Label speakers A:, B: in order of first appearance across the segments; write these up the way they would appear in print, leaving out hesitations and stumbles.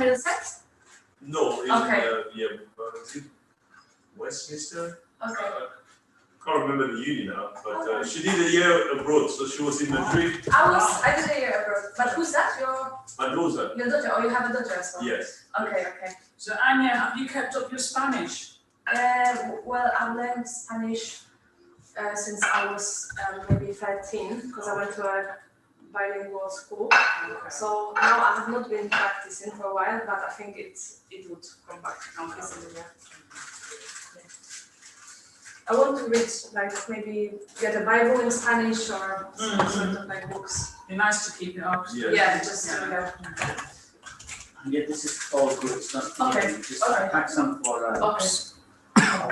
A: Middlesex?
B: No, in Westminster.
A: Okay.
B: Can't remember the uni now, but she did a year abroad, so she was in Madrid.
A: I did a year abroad. But who's that?
B: My daughter.
A: Your daughter? Oh, you have a daughter as well?
B: Yes.
A: Okay.
C: So Anya, have you kept up your Spanish?
A: Well, I've learned Spanish since I was maybe 13, because I went to a bilingual school. So now I have not been practicing for a while, but I think it would come back easily. Yeah. I want to read, like, maybe get a Bible in Spanish or some sort of like books.
C: Be nice to keep it up.
A: Yeah, just
D: Yeah, this is all good. It's not
A: okay.
D: Just pack some for our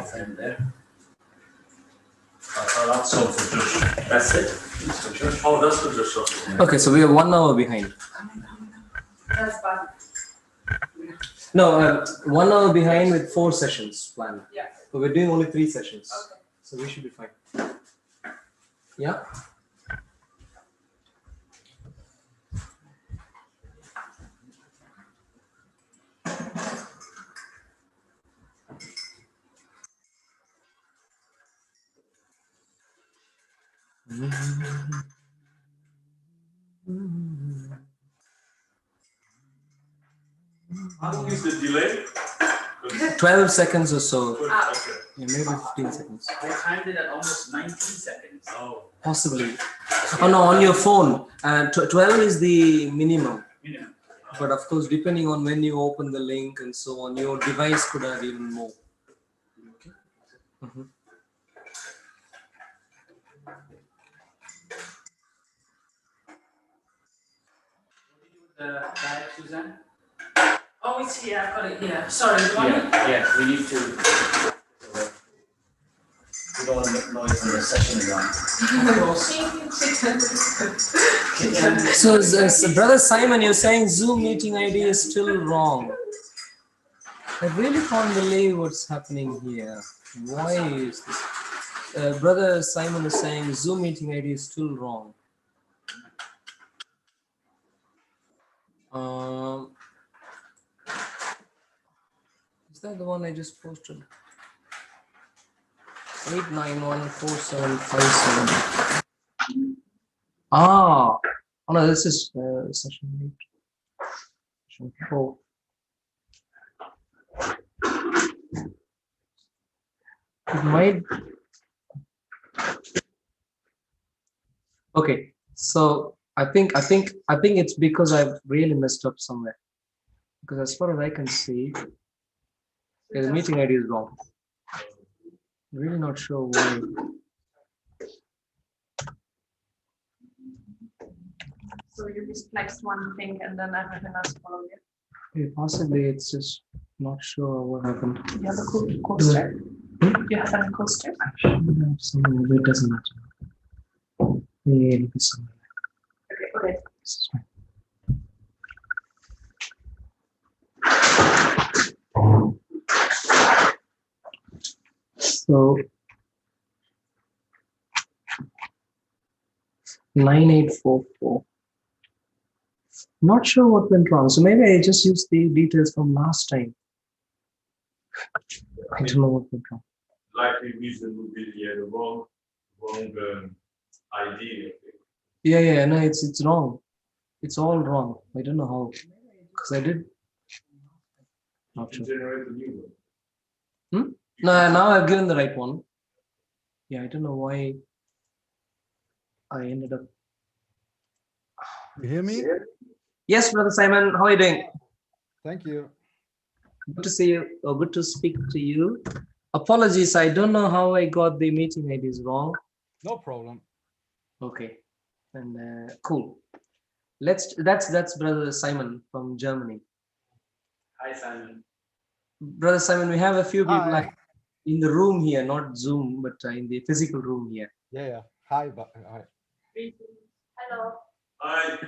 D: friend there.
B: That's all for Josh.
D: That's it.
B: Oh, that's for Josh.
E: Okay, so we are 1 hour behind.
A: That's bad.
E: No, 1 hour behind with 4 sessions planned.
A: Yeah.
E: But we're doing only 3 sessions.
A: Okay.
E: So we should be fine. Yeah.
B: How long is the delay?
E: 12 seconds or so.
B: Okay.
E: Yeah, maybe 15 seconds.
D: I timed it at almost 19 seconds.
B: Oh.
E: Possibly. Oh no, on your phone. 12 is the minimum.
D: Minimum.
E: But of course, depending on when you open the link and so on, your device could have even more.
D: Okay. Diet, Suzanne?
C: Oh, it's here. I've got it here. Sorry. The one
D: Yeah, we need to. We don't want to make noise when the session is on.
E: So, Brother Simon, you're saying Zoom meeting ID is still wrong. I really can't believe what's happening here. Why is this? Brother Simon is saying Zoom meeting ID is still wrong. Is that the one I just posted? 8914757. Oh no, this is session 8. Session 4. It might. Okay, so I think it's because I've really messed up somewhere. Because as far as I can see, the meeting ID is wrong. I'm really not sure why.
A: So you just flexed one thing and then everything else followed it.
E: Yeah, possibly it's just not sure what happened.
A: You have a coaster? You have a coaster?
E: I should have something, but it doesn't matter. Yeah, it'll be somewhere.
A: Okay.
E: This is fine. So 9844. Not sure what went wrong. So maybe I just used the details from last time. I don't know what went wrong.
B: Likely reason would be the wrong ID.
E: Yeah, no, it's wrong. It's all wrong. I don't know how. Because I did. Not sure.
B: Generate a new one.
E: No, now I've given the right one. Yeah, I don't know why I ended up.
F: You hear me?
E: Yes, Brother Simon, how are you doing?
F: Thank you.
E: Good to see you, or good to speak to you. Apologies, I don't know how I got the meeting IDs wrong.
F: No problem.
E: Okay, and cool. That's Brother Simon from Germany.
D: Hi, Simon.
E: Brother Simon, we have a few people
F: Hi.
E: in the room here, not Zoom, but in the physical room here.
F: Yeah. Hi. Hi.
A: Hello.
B: Hi.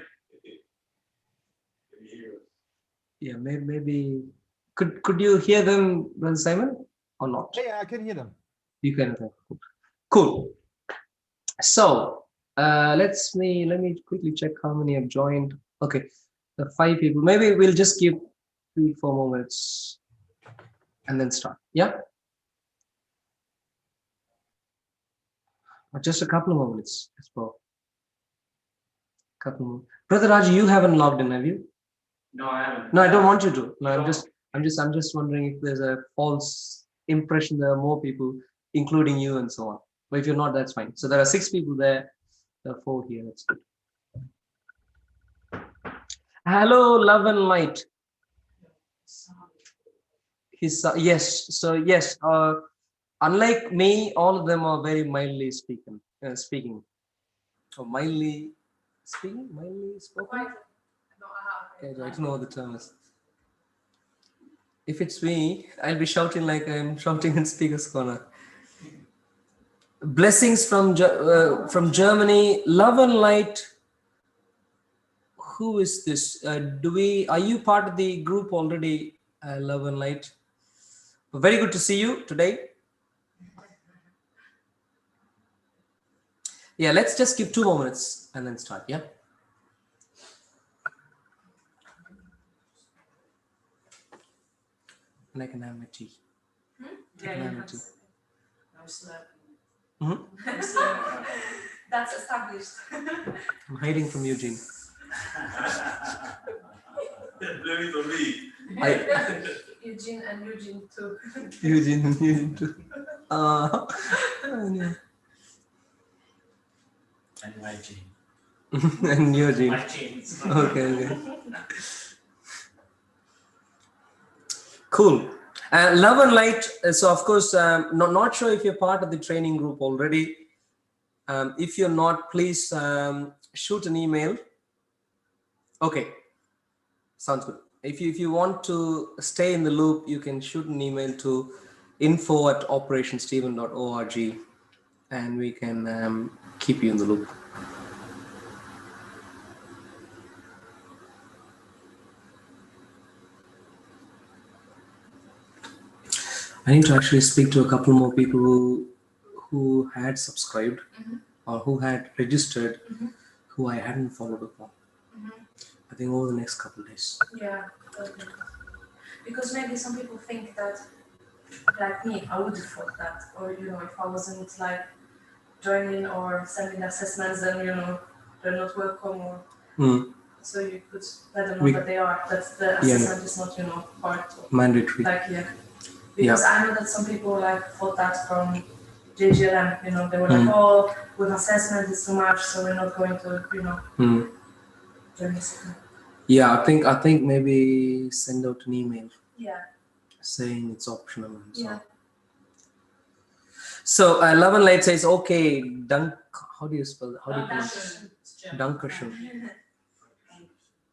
E: Yeah, maybe could you hear them, Brother Simon, or not?
F: Yeah, I can hear them.
E: You can. Cool. So let me quickly check how many have joined. Okay, the 5 people. Maybe we'll just keep 3-4 more minutes and then start. Yeah? Or just a couple of more minutes. Let's go. Couple more. Brother Raj, you haven't logged in, have you?
D: No, I haven't.
E: No, I don't want you to. No,
D: No.
E: I'm just wondering if there's a false impression there are more people, including you and so on. But if you're not, that's fine. So there are 6 people there. There are 4 here. That's good. Hello, love and light. Yes. So yes. Unlike me, all of them are very mildly speaking. Or mildly speaking, mildly spoken.
A: Quite. No, I have.
E: Okay, I don't know what the term is. If it's me, I'll be shouting like I'm shouting in Speaker's Corner. Blessings from Germany. Love and light. Who is this? Are you part of the group already? Love and light. Very good to see you today. Yeah, let's just give 2 more minutes and then start. Yeah. And I can have my tea.
C: Yeah,
E: can
C: you
E: have
C: can
E: it too.
C: say. No slurping.
E: Mhm.
C: No slurping.
A: That's established.
E: I'm hiding from Eugene.
B: Blame it on me.
A: Eugene and Eugene too.
E: Eugene too. Yeah.
D: And my gene.
E: And Eugene.
D: My genes.
E: Okay. Cool. Love and light. So of course, not sure if you're part of the training group already. If you're not, please shoot an email. Okay, sounds good. If you want to stay in the loop, you can shoot an email to info@operationsteven.org, and we can keep you in the loop. I need to actually speak to a couple more people who had subscribed or who had registered, who I hadn't followed up on. I think over the next couple of days.
A: Yeah, okay. Because maybe some people think that, like me, I would have thought that, or if I wasn't like joining or sending assessments, then they're not welcome, or so you could let them know that they are. That the assessment is not part of
E: mandatory.
A: Because I know that some people thought that from JGLM, they were like, oh, with assessment it's too much, so we're not going to, join this.
E: Yeah, I think maybe send out an email.
A: Yeah.
E: Saying it's optional and so on.
A: Yeah.
E: So Love and Light says, okay, how do you spell that? How do you pronounce it? Dankeschön.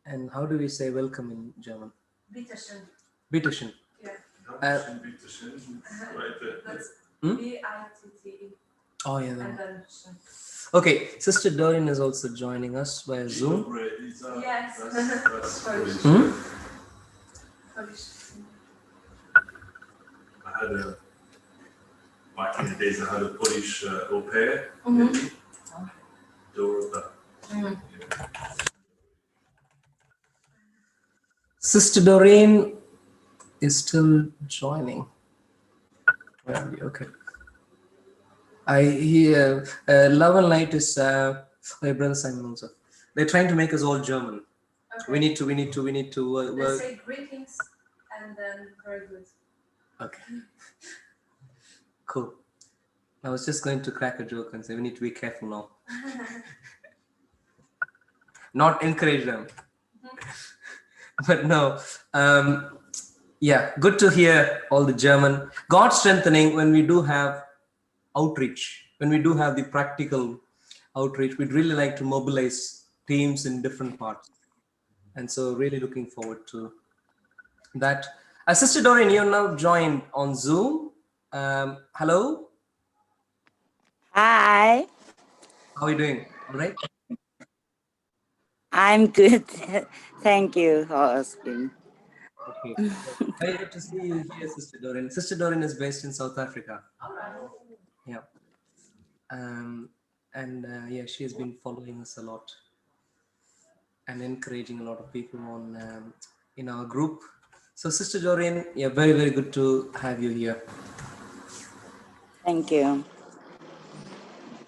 E: And how do we say welcome in German?
A: Bitteschön.
E: Bitteschön.
A: Yeah.
B: Right there.
A: That's B-I-T-T-E.
E: Oh yeah.
A: And then
E: okay, Sister Doreen is also joining us via Zoom.
A: Yes.
B: That's Polish.
A: Polish.
B: I had back in the days, I had a Polish au pair. Dorota.
E: Sister Doreen is still joining. Where are you? Okay. I hear Love and Light is my brother Simon also. They're trying to make us all German.
A: Okay.
E: We need to
A: They
E: work.
A: say greetings and then very good.
E: Okay. Cool. I was just going to crack a joke and say we need to be careful now. Not encourage them. But no. Yeah, good to hear all the German. God strengthening when we do have outreach, when we do have the practical outreach, we'd really like to mobilize teams in different parts. And so really looking forward to that. Sister Doreen, you're now joined on Zoom. Hello.
G: Hi,
E: How are you doing? All right.
G: I'm good. Thank you for asking.
E: Okay. Very good to see you here, Sister Doreen. Sister Doreen is based in South Africa. Yeah. Yeah, she has been following us a lot and encouraging a lot of people on in our group. So, Sister Joreen, yeah, very, very good to have you here.
G: Thank you.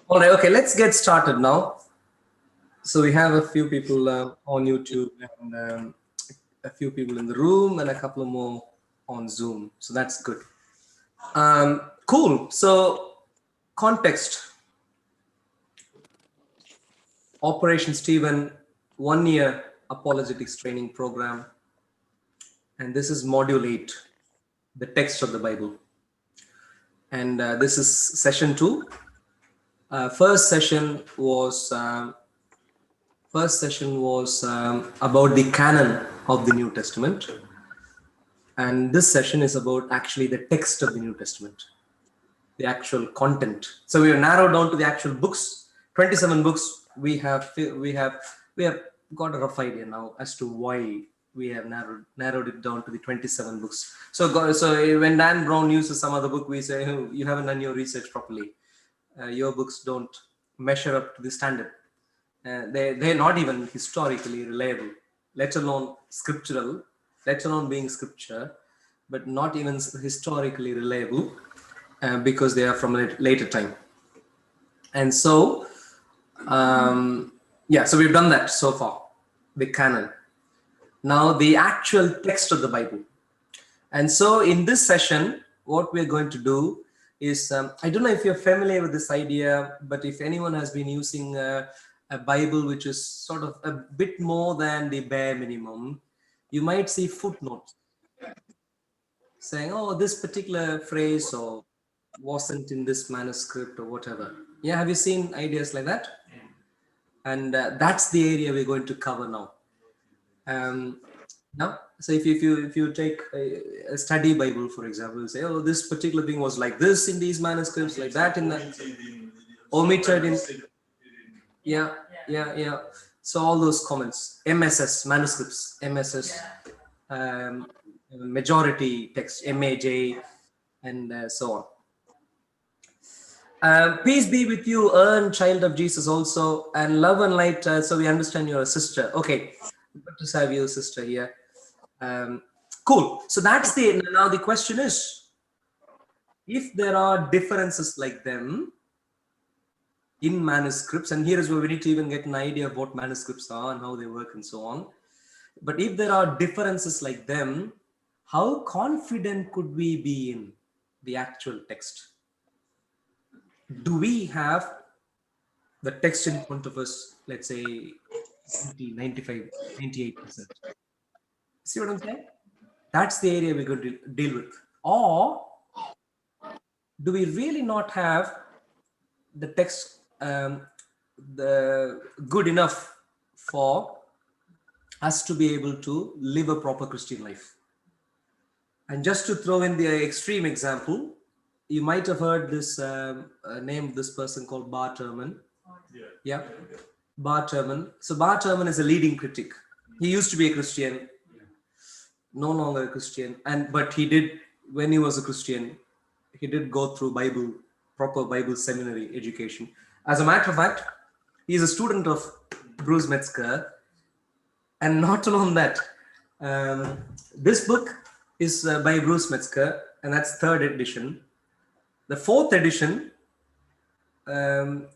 E: All right, okay, let's get started now. So we have a few people on YouTube and a few people in the room and a couple more on Zoom. So that's good. Cool. So context. Operation Stephen 1 year apologetics training program. And this is module 8, the text of the Bible. And this is session 2. First session was about the canon of the New Testament. And this session is about actually the text of the New Testament, the actual content. So we have narrowed down to the actual books, 27 books. We have got a rough idea now as to why we have narrowed it down to the 27 books. So when Dan Brown uses some other book, we say, oh, you haven't done your research properly. Your books don't measure up to the standard. They're not even historically reliable, let alone scriptural, let alone being scripture, but not even historically reliable because they are from a later time. And so, so we've done that so far, the canon. Now, the actual text of the Bible. And so in this session, what we're going to do is, I don't know if you're familiar with this idea, but if anyone has been using a Bible which is sort of a bit more than the bare minimum, you might see footnotes saying, oh, this particular phrase or wasn't in this manuscript or whatever. Yeah, have you seen ideas like that? And that's the area we're going to cover now. So if you take a study Bible, for example, you say, oh, this particular thing was like this in these manuscripts, like that in the omitted in. Yeah. So all those comments, MSS manuscripts, MSS, majority text, MAJ, and so on. Peace be with you, Earn, child of Jesus also, and love and light. So we understand you're a sister. Okay, good to have you, sister, here. Cool. So that's now the question is, if there are differences like them in manuscripts, and here is where we need to even get an idea of what manuscripts are and how they work and so on. But if there are differences like them, how confident could we be in the actual text? Do we have the text in front of us, let's say 90, 95, 98%? See what I'm saying? That's the area we're going to deal with. Or do we really not have the text good enough for us to be able to live a proper Christian life? And just to throw in the extreme example, you might have heard this name of this person called Bart Ehrman. Yeah. Bart Ehrman. So Bart Ehrman is a leading critic. He used to be a Christian, no longer a Christian, but he did, when he was a Christian, he did go through proper Bible seminary education. As a matter of fact, he is a student of Bruce Metzger. And not alone that, this book is by Bruce Metzger, and that's 3rd edition. The 4th edition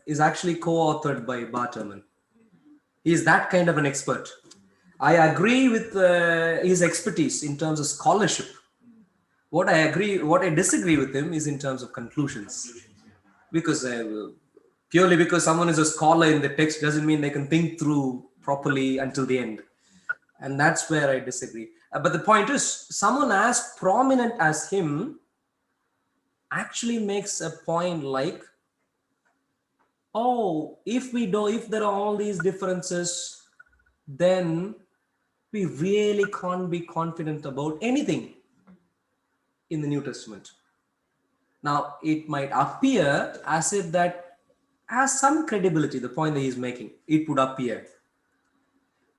E: is actually co-authored by Bart Ehrman. He is that kind of an expert. I agree with his expertise in terms of scholarship. What I disagree with him is in terms of conclusions. Because purely because someone is a scholar in the text doesn't mean they can think through properly until the end. And that's where I disagree. But the point is, someone as prominent as him actually makes a point like, oh, if there are all these differences, then we really can't be confident about anything in the New Testament. Now, it might appear as if that has some credibility, the point that he's making. It would appear.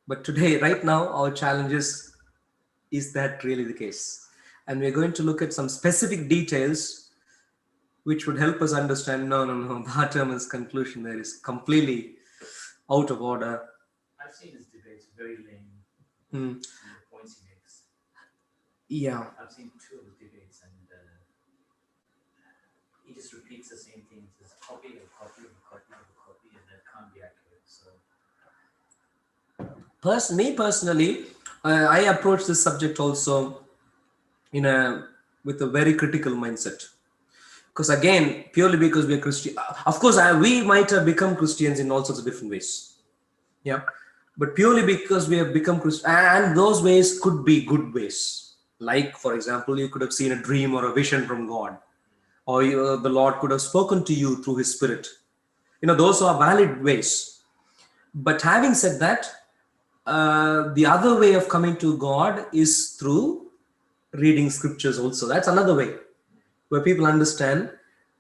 E: But today, right now, our challenge is that really the case? And we're going to look at some specific details which would help us understand, no, Bart Ehrman's conclusion there is completely out of order.
D: I've seen his debates, very lame.
E: Hmm.
D: The points he makes.
E: Yeah.
D: I've seen two of the debates, and he just repeats the same things. It's a copy of a copy of a copy of a copy, and that can't be accurate. So
E: Me personally, I approach this subject also with a very critical mindset. Because again, purely because we are Christian, of course, we might have become Christians in all sorts of different ways. Yeah, but purely because we have become Christian, and those ways could be good ways. Like, for example, you could have seen a dream or a vision from God, or the Lord could have spoken to you through His Spirit. Those are valid ways. But having said that, the other way of coming to God is through reading scriptures also. That's another way where people understand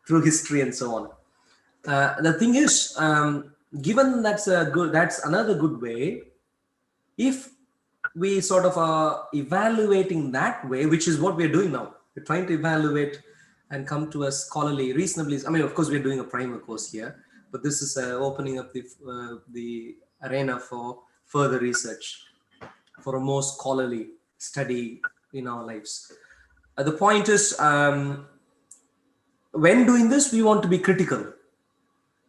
E: through history and so on. The thing is, given that's another good way, if we sort of are evaluating that way, which is what we're doing now, we're trying to evaluate and come to a scholarly, reasonably, I mean, of course, we're doing a primer course here, but this is opening up the arena for further research, for a more scholarly study in our lives. The point is, when doing this, we want to be critical.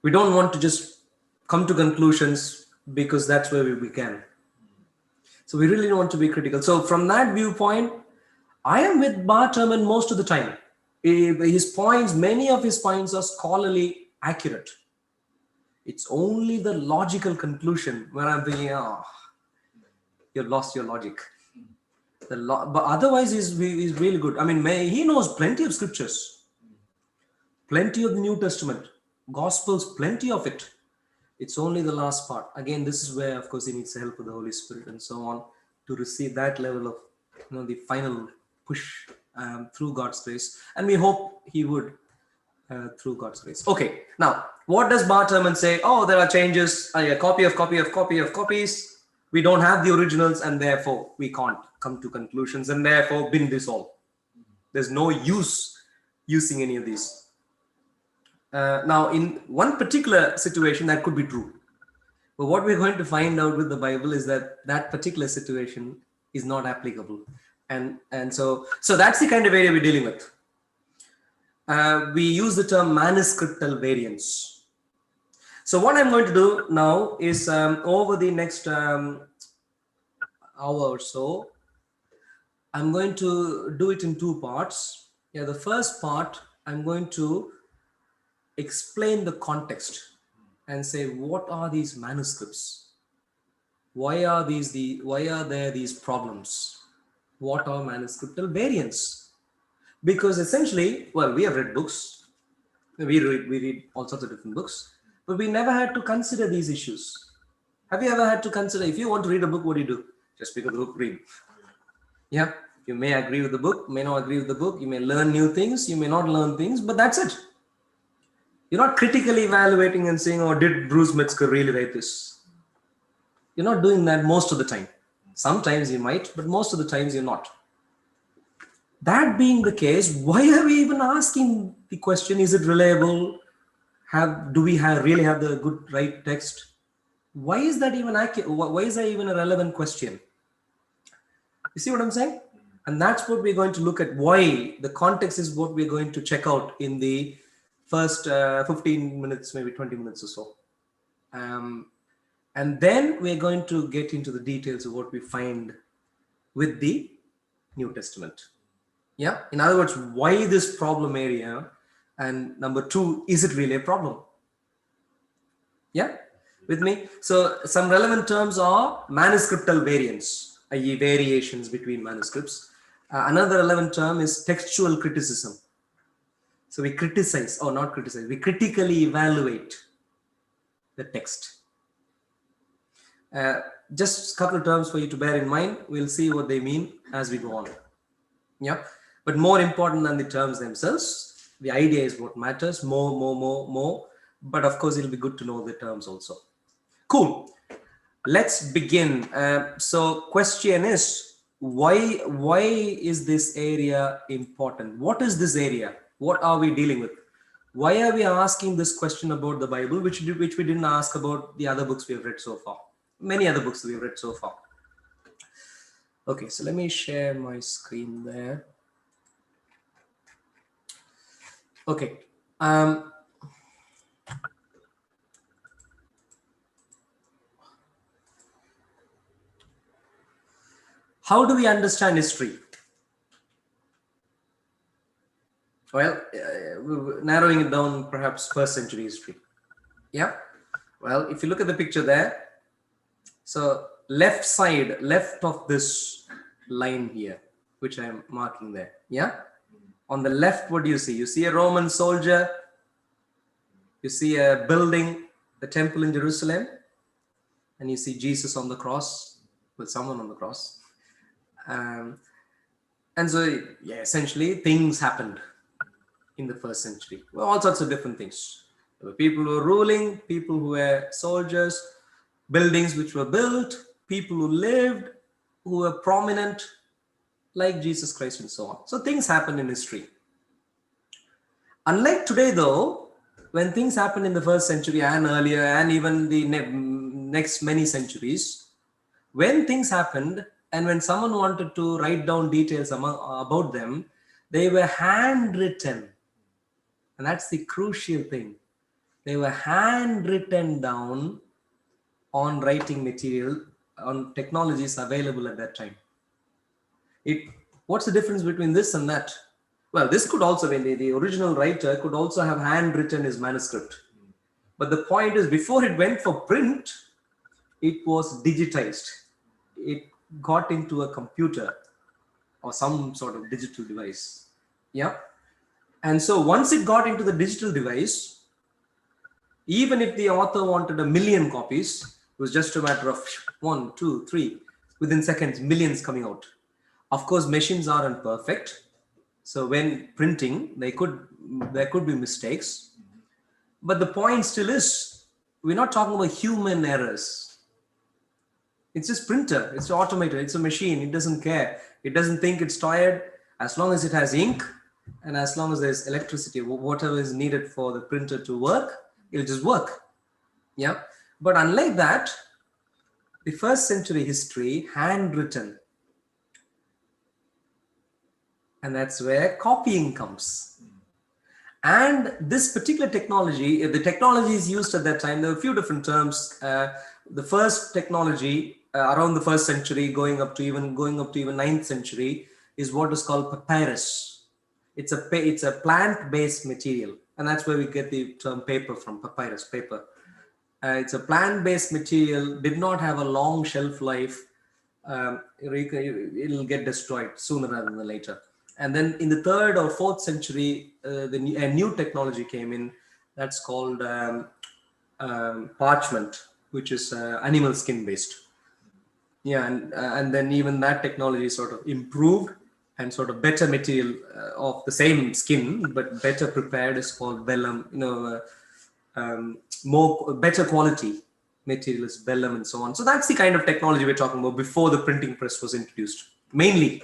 E: We don't want to just come to conclusions because that's where we began. So we really want to be critical. So from that viewpoint, I am with Bart Ehrman most of the time. Many of his points are scholarly accurate. It's only the logical conclusion where I'm thinking, you've lost your logic. But otherwise, he's really good. I mean, he knows plenty of scriptures, plenty of the New Testament, Gospels, plenty of it. It's only the last part. Again, this is where, of course, he needs the help of the Holy Spirit and so on to receive that level of, the final push through God's grace. And we hope he would through God's grace. Okay, now, what does Bart Ehrman say? Oh, there are changes, a copy of copies. We don't have the originals, and therefore we can't come to conclusions, and therefore bin this all. There's no use using any of these. Now, in one particular situation, that could be true. But what we're going to find out with the Bible is that particular situation is not applicable. And so that's the kind of area we're dealing with. We use the term manuscriptal variance. So what I'm going to do now is over the next hour or so, I'm going to do it in two parts. Yeah, the first part, I'm going to explain the context and say, what are these manuscripts? Why are there these problems? What are manuscriptal variants? Because essentially, well, we have read books. We read all sorts of different books, but we never had to consider these issues. Have you ever had to consider, if you want to read a book, what do? Just pick a book, read. Yeah, you may agree with the book, may not agree with the book. You may learn new things, you may not learn things, but that's it. You're not critically evaluating and saying, oh, did Bruce Metzger really write this? You're not doing that most of the time. Sometimes you might, but most of the times you're not. That being the case, why are we even asking the question, is it reliable? Do we really have the good, right text? Why is that even accurate? Why is that even a relevant question? You see what I'm saying? And that's what we're going to look at. Why? The context is what we're going to check out in the first 15 minutes, maybe 20 minutes or so. And then we're going to get into the details of what we find with the New Testament. Yeah. In other words, why this problem area? And number two, is it really a problem? Yeah. With me? So some relevant terms are manuscriptal variants, i.e. variations between manuscripts. Another relevant term is textual criticism. So we criticize, or not criticize, we critically evaluate the text. Just a couple of terms for you to bear in mind. We'll see what they mean as we go on. Yeah. But more important than the terms themselves, the idea is what matters. More. But of course, it'll be good to know the terms also. Cool. Let's begin. So question is, why is this area important? What is this area? What are we dealing with? Why are we asking this question about the Bible, which we didn't ask about the other books we have read so far? Many other books we have read so far. Okay, so let me share my screen there. Okay. How do we understand history? Well, narrowing it down, perhaps first century history. Yeah. Well, if you look at the picture there, so left side, left of this line here, which I'm marking there. Yeah. On the left, what do you see? You see a Roman soldier. You see a building, the temple in Jerusalem, and you see Jesus on the cross with someone on the cross. And so, yeah, essentially things happened in the first century. Well, all sorts of different things. There were people who were ruling, people who were soldiers, buildings which were built, people who lived, who were prominent, like Jesus Christ and so on. So things happened in history. Unlike today, though, when things happened in the first century and earlier, and even the next many centuries, when things happened and when someone wanted to write down details about them, they were handwritten. And that's the crucial thing. They were handwritten down on writing material, on technologies available at that time. What's the difference between this and that? Well, this could also be, the original writer could also have handwritten his manuscript. But the point is, before it went for print, it was digitized. It got into a computer or some sort of digital device. Yeah. And so once it got into the digital device, even if the author wanted 1 million copies, it was just a matter of 1, 2, 3, within seconds, millions coming out. Of course, machines aren't perfect. So when printing, there could be mistakes. But the point still is, we're not talking about human errors. It's just printer, it's automated, it's a machine, it doesn't care. It doesn't think it's tired. As long as it has ink and as long as there's electricity, whatever is needed for the printer to work, it'll just work. Yeah. But unlike that, the first century history, handwritten. And that's where copying comes. And this particular technology, the technologies used at that time, there were a few different terms. The first technology around the first century, going up to even 9th century, is what is called papyrus. It's a plant-based material, and that's where we get the term paper from, papyrus, paper. It's a plant-based material, did not have a long shelf life. It'll get destroyed sooner rather than later. And then in the 3rd or 4th century, a new technology came in. That's called parchment, which is animal skin based. Yeah, and then even that technology sort of improved, and sort of better material of the same skin but better prepared is called vellum. Better quality material is vellum and so on. So that's the kind of technology we're talking about before the printing press was introduced, mainly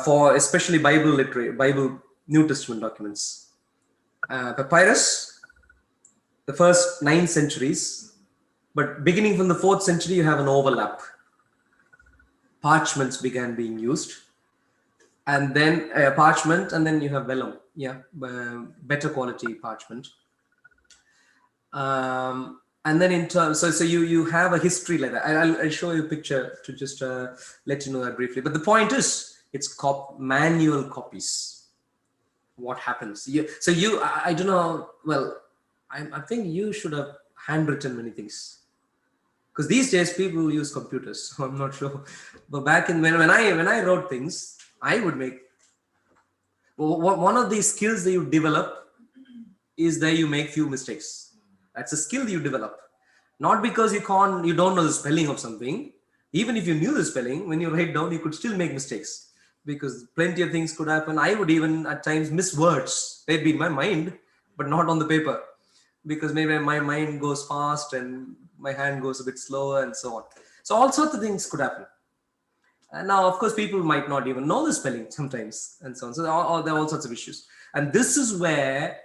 E: for especially Bible New Testament documents. Papyrus, the first 9 centuries, but beginning from the 4th century, you have an overlap. Parchments began being used, and then parchment, and then you have vellum. Yeah, better quality parchment. And then in terms, so you have a history like that. I'll show you a picture to just let you know that briefly. But the point is, it's manual copies. What happens? I don't know. Well, I think you should have handwritten many things, because these days people use computers. So I'm not sure. But back in when I wrote things, I would make. One of these skills that you develop is that you make few mistakes. That's a skill you develop. Not because you don't know the spelling of something. Even if you knew the spelling, when you write down, you could still make mistakes, because plenty of things could happen. I would even at times miss words. They'd be in my mind, but not on the paper, because maybe my mind goes fast and my hand goes a bit slower and so on. So all sorts of things could happen. And now, of course, people might not even know the spelling sometimes and so on. So there are all sorts of issues. And this is where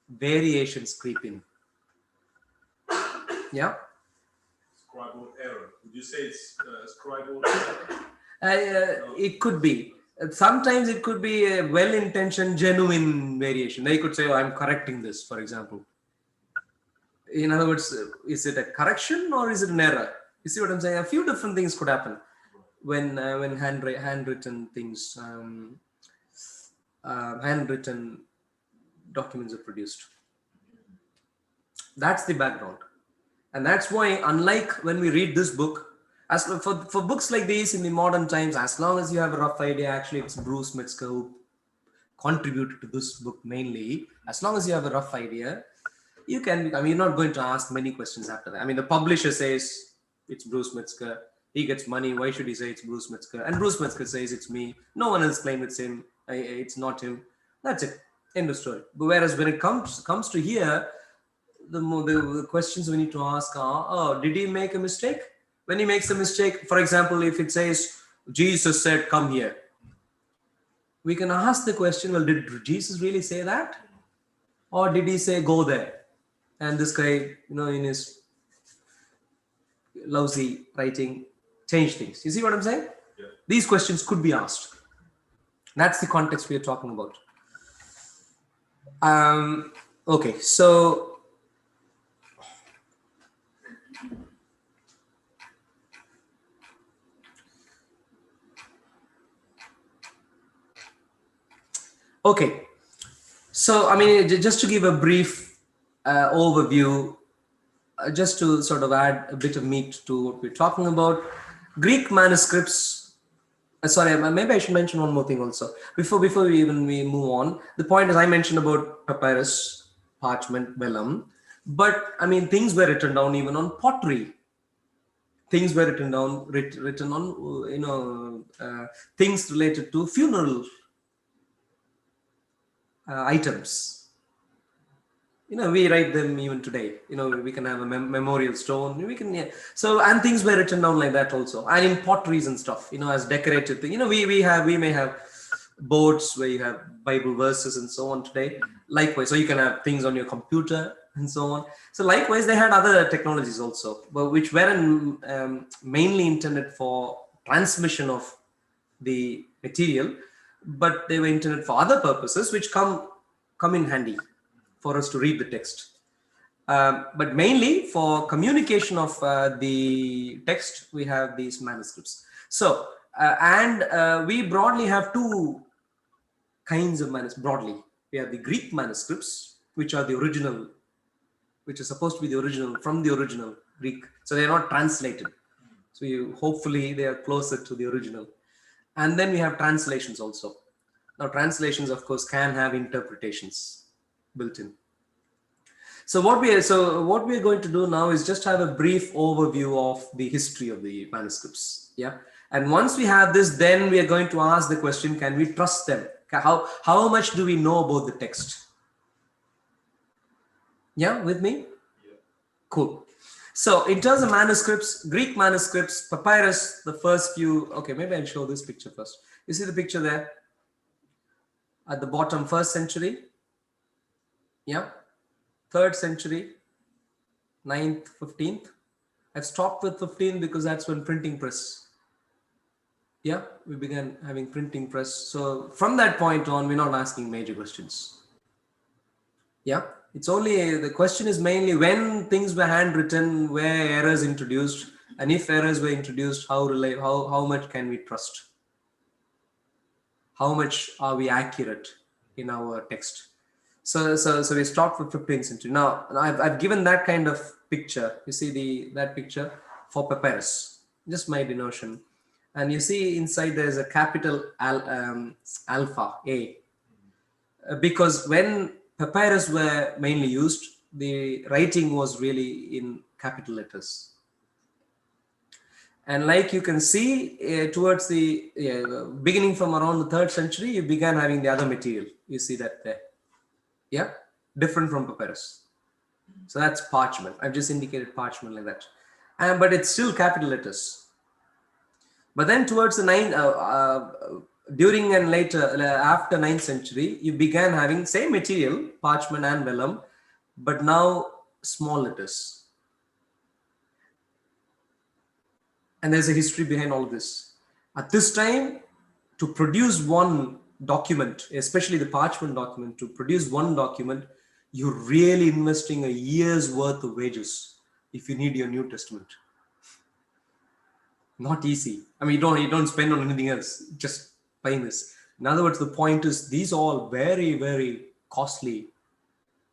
E: variations creep in. Yeah.
B: Scribal error. Would you say it's scribe also?
E: It could be. Sometimes it could be a well-intentioned, genuine variation. They could say, oh, I'm correcting this, for example. In other words, is it a correction or is it an error? You see what I'm saying? A few different things could happen when handwritten things, handwritten documents are produced. That's the background. And that's why, unlike when we read this book, as for books like these in the modern times, as long as you have a rough idea, actually it's Bruce Metzger who contributed to this book mainly. As long as you have a rough idea, you can, I mean, you're not going to ask many questions after that. I mean, the publisher says it's Bruce Metzger. He gets money. Why should he say it's Bruce Metzger? And Bruce Metzger says it's me. No one else claims it's him. It's not him. That's it. End of story. But whereas when it comes to here, the questions we need to ask are, oh, did he make a mistake? When he makes a mistake, for example, if it says, Jesus said, come here. We can ask the question, well, did Jesus really say that? Or did he say, go there? And this guy, in his lousy writing, changed things. You see what I'm saying?
B: Yeah.
E: These questions could be asked. That's the context we are talking about. Okay, so okay. So, I mean, just to give a brief overview, just to sort of add a bit of meat to what we're talking about, Greek manuscripts. Sorry, maybe I should mention one more thing also. Before we move on, the point is I mentioned about papyrus, parchment, vellum, but I mean things were written down even on pottery. Things were written down, written on things related to funeral items. We write them even today. We can have a memorial stone. We can, yeah. So, and things were written down like that also, and in potteries and stuff. As decorative thing. We may have boards where you have Bible verses and so on today. Likewise, so you can have things on your computer and so on. So, likewise, they had other technologies also, but which weren't mainly intended for transmission of the material, but they were intended for other purposes, which come in handy for us to read the text. But mainly for communication of the text, we have these manuscripts. So, we broadly have two kinds of manuscripts. Broadly, we have the Greek manuscripts, which are the original, which is supposed to be the original, from the original Greek. So they're not translated. So hopefully they are closer to the original. And then we have translations also. Now translations, of course, can have interpretations built in. So what we are going to do now is just have a brief overview of the history of the manuscripts. Yeah. And once we have this, then we are going to ask the question, can we trust them? How much do we know about the text? Yeah, with me?
B: Yeah.
E: Cool. So in terms of manuscripts, Greek manuscripts, papyrus, the first few, okay, maybe I'll show this picture first. You see the picture there? At the bottom, 1st century. Yeah. 3rd century, 9th, 15th. I've stopped with 15 because that's when printing press. Yeah, we began having printing press. So from that point on, we're not asking major questions. Yeah, it's only, the question is mainly when things were handwritten, were errors introduced, and if errors were introduced, how much can we trust? How much are we accurate in our text? So we stopped with 15th century. Now I've given that kind of picture. You see that picture for papyrus, just my denotion, and you see inside there is a capital alpha A, because when papyrus were mainly used, the writing was really in capital letters. And like you can see, towards the beginning from around the 3rd century, you began having the other material. You see that there. Yeah, different from papyrus. So that's parchment. I've just indicated parchment like that. But it's still capital letters. But then towards the during and later, after 9th century, you began having same material, parchment and vellum, but now small letters. And there's a history behind all of this. At this time, to produce one document, especially the parchment document, to produce one document, you're really investing a year's worth of wages if you need your New Testament. Not easy. I mean, you don't spend on anything else, just buying this. In other words, the point is these are all very, very costly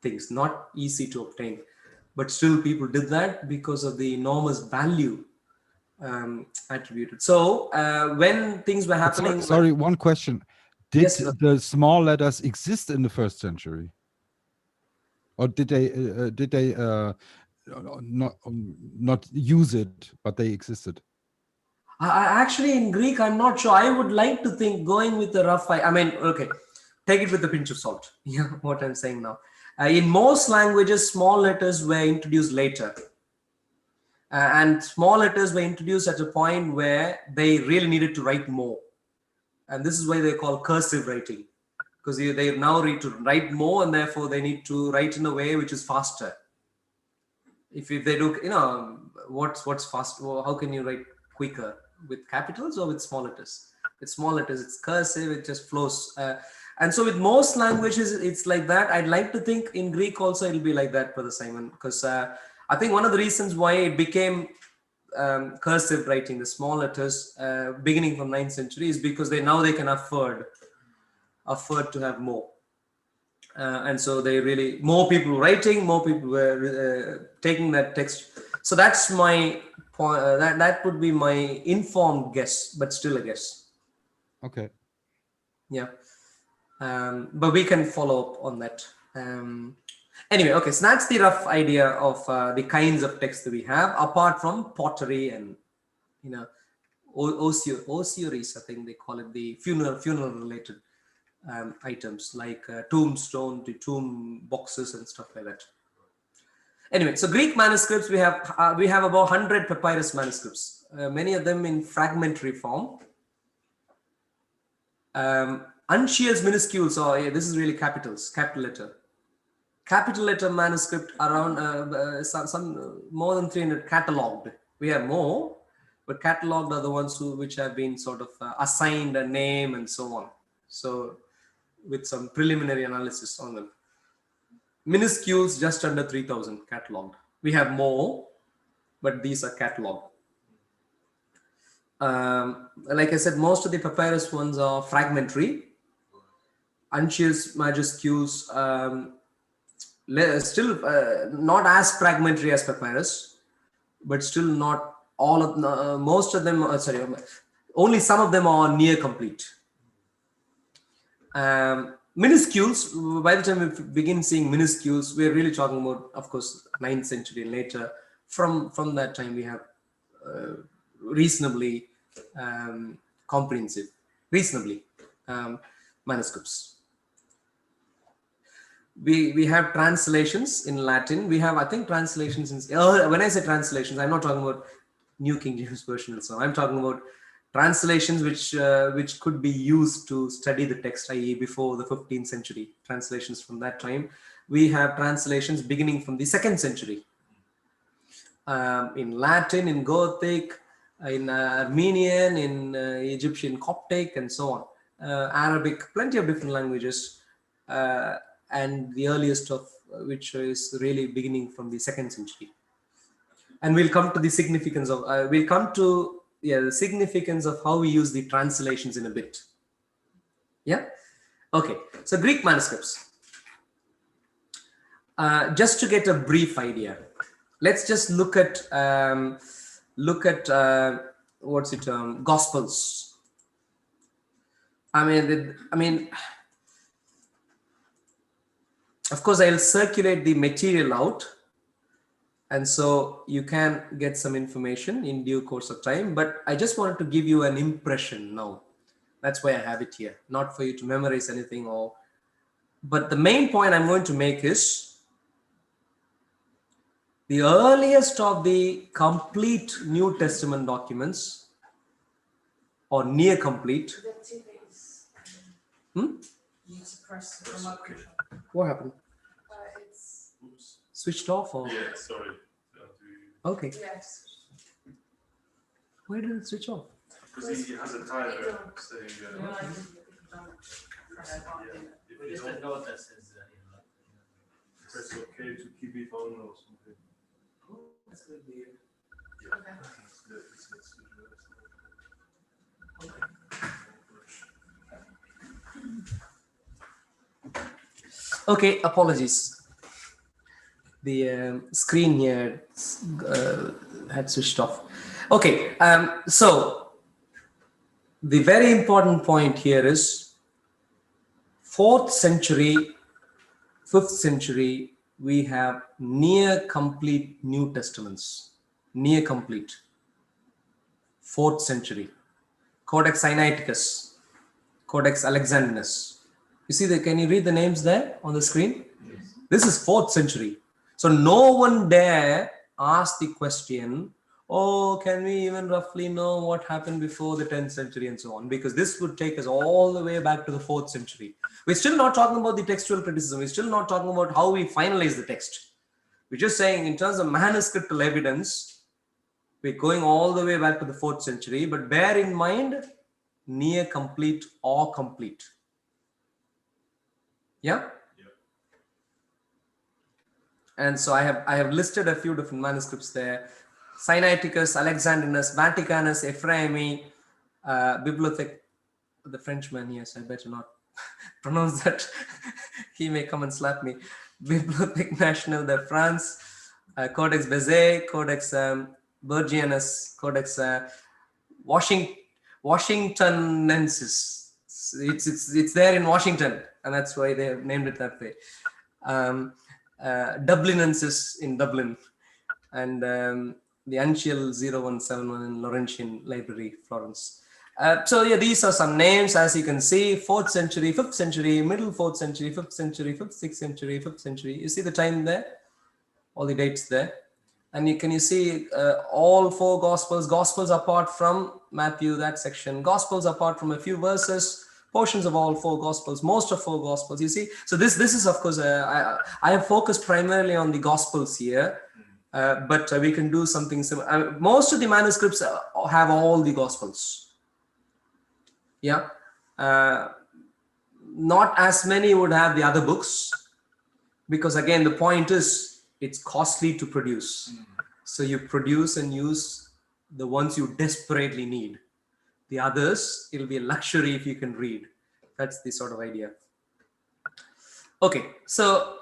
E: things, not easy to obtain. But still people did that because of the enormous value attributed. So when things were happening,
F: Sorry, one question. Did
E: Yes, brother.
F: the small letters exist in the first century? Or did they not use it, but they existed?
E: Actually, in Greek, I'm not sure. I would like to think going with the rough. I mean, okay, take it with a pinch of salt. Yeah, what I'm saying now. In most languages, small letters were introduced later. And small letters were introduced at a point where they really needed to write more. And this is why they call cursive writing, because they now need to write more, and therefore they need to write in a way which is faster. If they do, what's fast? Well, how can you write quicker, with capitals or with small letters? With small letters, it's cursive, it just flows. And so with most languages, it's like that. I'd like to think in Greek also it'll be like that, Brother Simon, because I think one of the reasons why it became cursive writing, the small letters, beginning from 9th century, is because they can afford to have more. And so they really, more people writing, more people were taking that text. So that's my point. That would be my informed guess, but still a guess.
F: Okay.
E: Yeah. But we can follow up on that. Anyway, okay, so that's the rough idea of the kinds of text that we have, apart from pottery and, ossuaries, I think they call it, the funeral related items like tombstone, the tomb boxes and stuff like that. Anyway, so Greek manuscripts, we have about 100 papyrus manuscripts, many of them in fragmentary form. Uncial's minuscules, this is really capital letter manuscript around some more than 300 cataloged. We have more, but cataloged are the ones which have been sort of assigned a name and so on. So with some preliminary analysis on them. Minuscules just under 3,000 cataloged. We have more, but these are cataloged. Like I said, most of the papyrus ones are fragmentary. Uncial's majuscules, still not as fragmentary as papyrus, but still not all of most of them. Only some of them are near complete. Minuscules, by the time we begin seeing minuscules, we're really talking about, of course, 9th century and later. From that time, we have reasonably comprehensive, manuscripts. We have translations in Latin. We have, I think, translations in, when I say translations, I'm not talking about New King James Version and so on. I'm talking about translations which could be used to study the text, i.e. before the 15th century, translations from that time. We have translations beginning from the 2nd century, in Latin, in Gothic, in Armenian, in Egyptian Coptic, and so on. Arabic, plenty of different languages, and the earliest of which is really beginning from the 2nd century. And we'll come to the significance of, the significance of how we use the translations in a bit. Yeah. Okay. So Greek manuscripts. Just to get a brief idea, let's just look at Gospels. I mean, of course, I'll circulate the material out. And so you can get some information in due course of time, but I just wanted to give you an impression now. That's why I have it here, not for you to memorize anything but the main point I'm going to make is the earliest of the complete New Testament documents, or near complete.
A: The TV is,
C: You need to press the remote control.
E: What happened?
A: it's,
E: Switched off or?
B: Yeah, sorry.
E: Okay.
A: yes.
E: Why did it switch off?
B: Because he has a timer saying,
D: Or just a note that says,
B: press OK to keep it on or something.
D: that's good, dear.
E: Okay, apologies. The screen here had switched off. Okay, so the very important point here is 4th century, 5th century, we have near complete New Testaments. Near complete. 4th century. Codex Sinaiticus, Codex Alexandrinus. You see can you read the names there on the screen?
D: Yes.
E: This is 4th century. So no one dare ask the question, oh, can we even roughly know what happened before the 10th century and so on? Because this would take us all the way back to the 4th century. We're still not talking about the textual criticism. We're still not talking about how we finalize the text. We're just saying in terms of manuscriptal evidence, we're going all the way back to the 4th century, but bear in mind, near complete or complete. Yeah? And so I have listed a few different manuscripts there. Sinaiticus, Alexandrinus, Vaticanus, Ephraimi, Bibliothèque, the Frenchman, yes, I better not pronounce that. He may come and slap me. Bibliothèque Nationale de France, Codex Bezae, Codex Bergianus, Codex Washingtonensis. It's there in Washington, and that's why they have named it that way. Dublinensis in Dublin, and the Uncial 0171 in Laurentian Library, Florence. So yeah, these are some names, as you can see: 4th century, 5th century, middle 4th century, 5th century, 5th, 6th century, 5th century. You see the time there, all the dates there, and can you see all 4 Gospels apart from Matthew, that section, Gospels apart from a few verses, portions of all 4 Gospels, most of 4 Gospels, you see. So this is of course, I have focused primarily on the Gospels here, but we can do something similar. Most of the manuscripts have all the Gospels. Yeah. Not as many would have the other books, because again, the point is it's costly to produce. So you produce and use the ones you desperately need. The others, it'll be a luxury if you can read. That's the sort of idea. Okay, so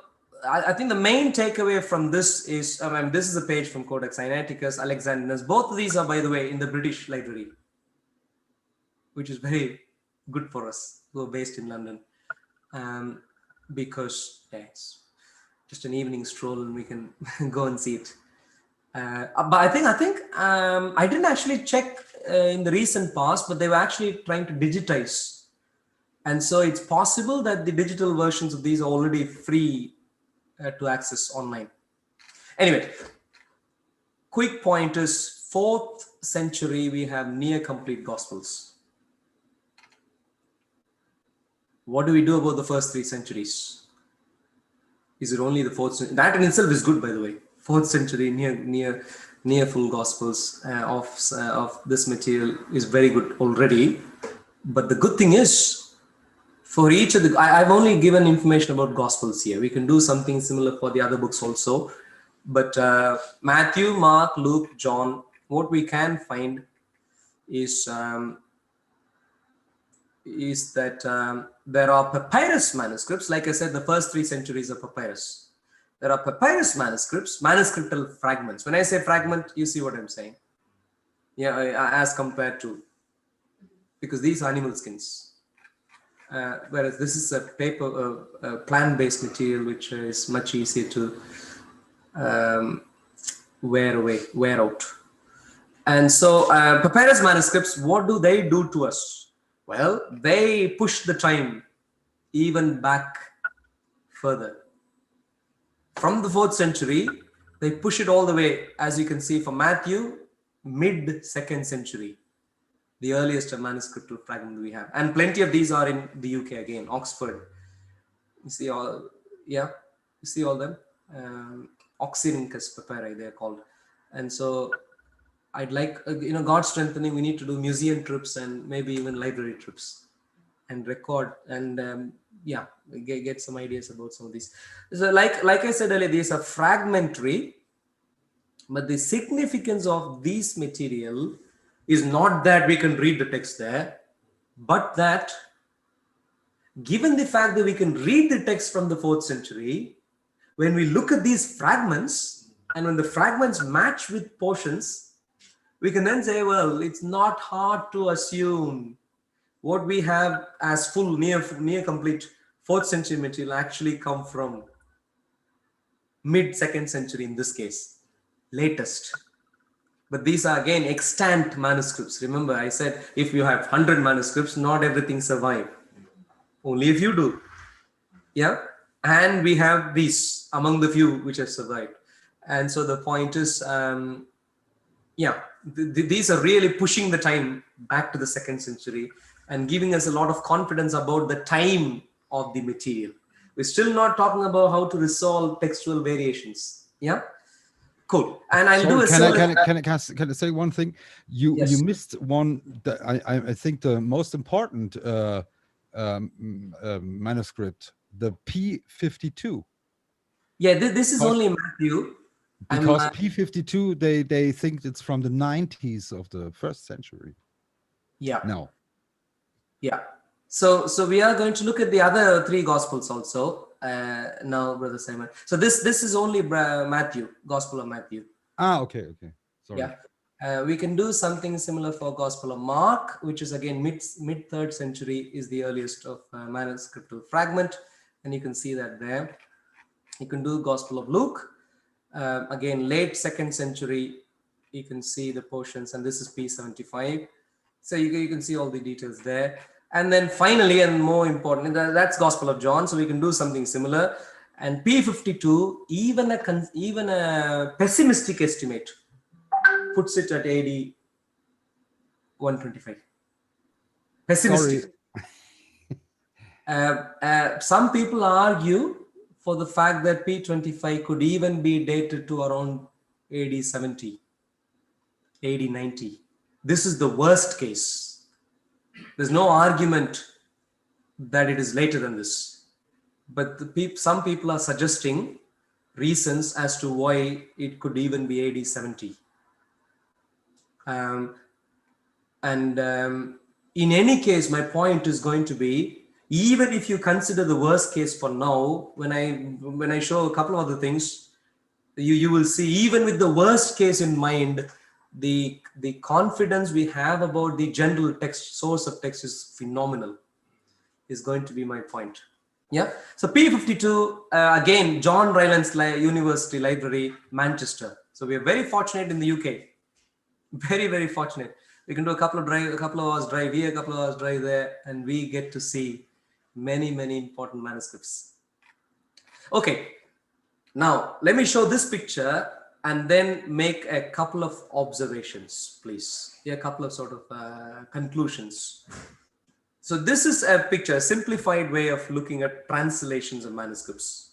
E: I think the main takeaway from this is, this is a page from Codex Sinaiticus, Alexandrinus. Both of these are, by the way, in the British Library, which is very good for us who are based in London, because it's just an evening stroll and we can go and see it. But I think I didn't actually check in the recent past, but they were actually trying to digitize, and so it's possible that the digital versions of these are already free to access online. Anyway, quick point is 4th century we have near complete Gospels. What do we do about the first 3 centuries? Is it only the 4th century? That in itself is good, by the way. 4th century near full Gospels of this material is very good already. But the good thing is, for each of the, I've only given information about Gospels here. We can do something similar for the other books also. But Matthew, Mark, Luke, John, what we can find is that there are papyrus manuscripts. Like I said, the first 3 centuries are papyrus. There are papyrus manuscripts, manuscriptal fragments. When I say fragment, you see what I'm saying. Yeah, as compared to, because these are animal skins. Whereas this is a paper, plant-based material, which is much easier to wear out. And so papyrus manuscripts, what do they do to us? Well, they push the time even back further. From the 4th century, they push it all the way, as you can see for Matthew, mid-2nd century, the earliest manuscriptal fragment we have. And plenty of these are in the UK again, Oxford. You see all, yeah, you see all them? Oxyrhynchus papyri, they're called. And so I'd like, God strengthening, we need to do museum trips and maybe even library trips and record and get some ideas about some of these. So like I said earlier, these are fragmentary, but the significance of this material is not that we can read the text there, but that given the fact that we can read the text from the 4th century, when we look at these fragments and when the fragments match with portions, we can then say, well, it's not hard to assume what we have as full near complete 4th century material actually come from mid 2nd century in this case, latest. But these are again extant manuscripts. Remember, I said if you have 100 manuscripts, not everything survive. Only if you do. Yeah. And we have these among the few which have survived. And so the point is, these are really pushing the time back to the 2nd century and giving us a lot of confidence about the time of the material. We're still not talking about how to resolve textual variations. Yeah. Cool. And I'll do a
F: can I say one thing? You missed one. I think the most important manuscript, the P52.
E: Yeah, this is only Matthew.
F: Because P52, they think it's from the 90s of the 1st century.
E: Yeah.
F: No.
E: Yeah. So we are going to look at the other 3 Gospels also. Now, Brother Simon. So this is only Matthew, Gospel of Matthew.
F: Okay. Sorry.
E: Yeah. We can do something similar for Gospel of Mark, which is again mid 3rd century is the earliest of manuscriptal fragment, and you can see that there. You can do Gospel of Luke, again late 2nd century. You can see the portions, and this is P75. So you can see all the details there. And then finally, and more importantly, that's Gospel of John. So we can do something similar. And P52, even a pessimistic estimate puts it at AD 125. Pessimistic. Some people argue for the fact that P25 could even be dated to around AD 70, AD 90. This is the worst case. There's no argument that it is later than this. But some people are suggesting reasons as to why it could even be AD 70. In any case, my point is going to be, even if you consider the worst case for now, when I show a couple of other things, you will see, even with the worst case in mind, the confidence we have about the general text, source of text is phenomenal, is going to be my point. Yeah. So P52, again, John Rylands University Library, Manchester. So we are very fortunate in the UK. Very, very fortunate. We can do a couple of hours drive here, a couple of hours drive there, and we get to see many, many important manuscripts. Okay. Now, let me show this picture and then make a couple of observations, please. Yeah, a couple of sort of conclusions. So this is a picture, a simplified way of looking at translations of manuscripts.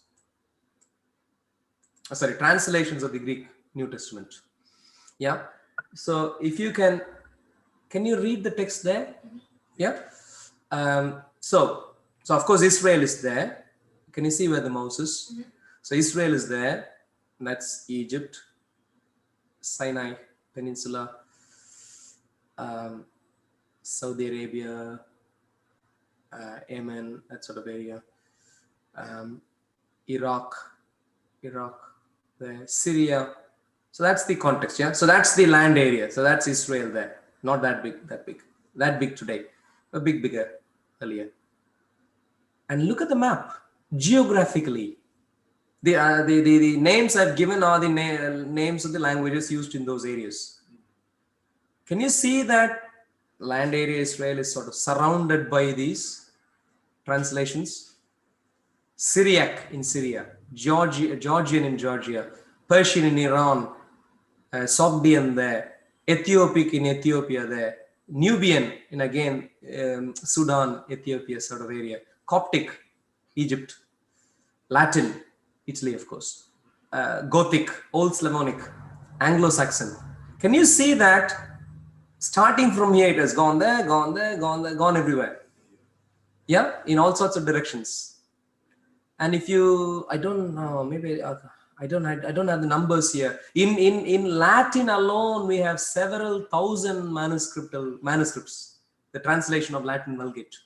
E: Translations of the Greek New Testament. Yeah. So if you can you read the text there? Yeah. So of course Israel is there. Can you see where the mouse is? Mm-hmm. So Israel is there. That's Egypt, Sinai Peninsula, Saudi Arabia, Yemen, that sort of area, Iraq, there, Syria. So that's the context, yeah. So that's the land area. So that's Israel there. Not that big today, a bit bigger earlier. And look at the map geographically. The names I've given are the names of the languages used in those areas. Can you see that land area Israel is sort of surrounded by these translations? Syriac in Syria, Georgian in Georgia, Persian in Iran, Sogdian there, Ethiopic in Ethiopia there, Nubian in again Sudan, Ethiopia sort of area, Coptic, Egypt, Latin, Italy of course, Gothic, Old Slavonic, Anglo-Saxon, Can you see that starting from here, it has gone there, gone there, gone there, gone everywhere? Yeah, in all sorts of directions. And if you, I don't know, maybe I don't have the numbers here. In Latin alone, we have several thousand manuscripts, the translation of Latin Vulgate.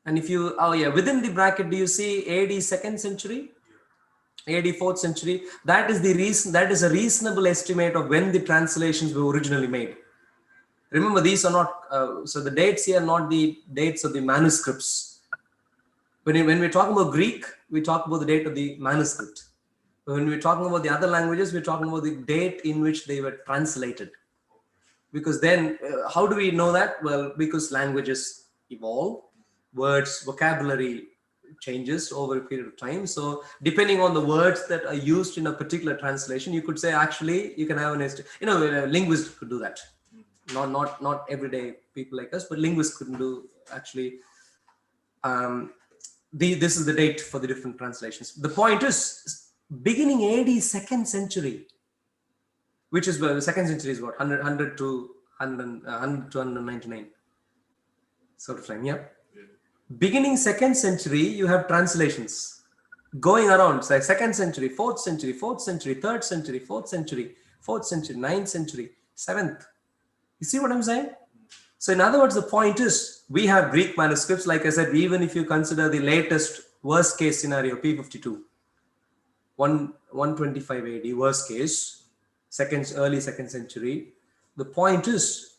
E: And if you, oh yeah, within the bracket, do you see AD 2nd century, AD 4th century? That is the reason. That is a reasonable estimate of when the translations were originally made. Remember, these are not, so the dates here are not the dates of the manuscripts. When we're talking about Greek, we talk about the date of the manuscript. When we're talking about the other languages, we're talking about the date in which they were translated. Because then, how do we know that? Well, because languages evolve, words, vocabulary changes over a period of time. So depending on the words that are used in a particular translation, you could say, actually, you can have a linguist could do that. Not everyday people like us, but linguists couldn't do actually. This is the date for the different translations. The point is, beginning AD 2nd century, which is the 2nd century is what, 100 to 199 sort of time, yeah. Beginning 2nd century, you have translations going around, say 2nd century, 4th century, 4th century, 3rd century, 4th century, 4th century, 9th century, 7th. You see what I'm saying? So in other words, the point is, we have Greek manuscripts, like I said, even if you consider the latest worst case scenario, P52, 125 AD, worst case, early 2nd century. The point is,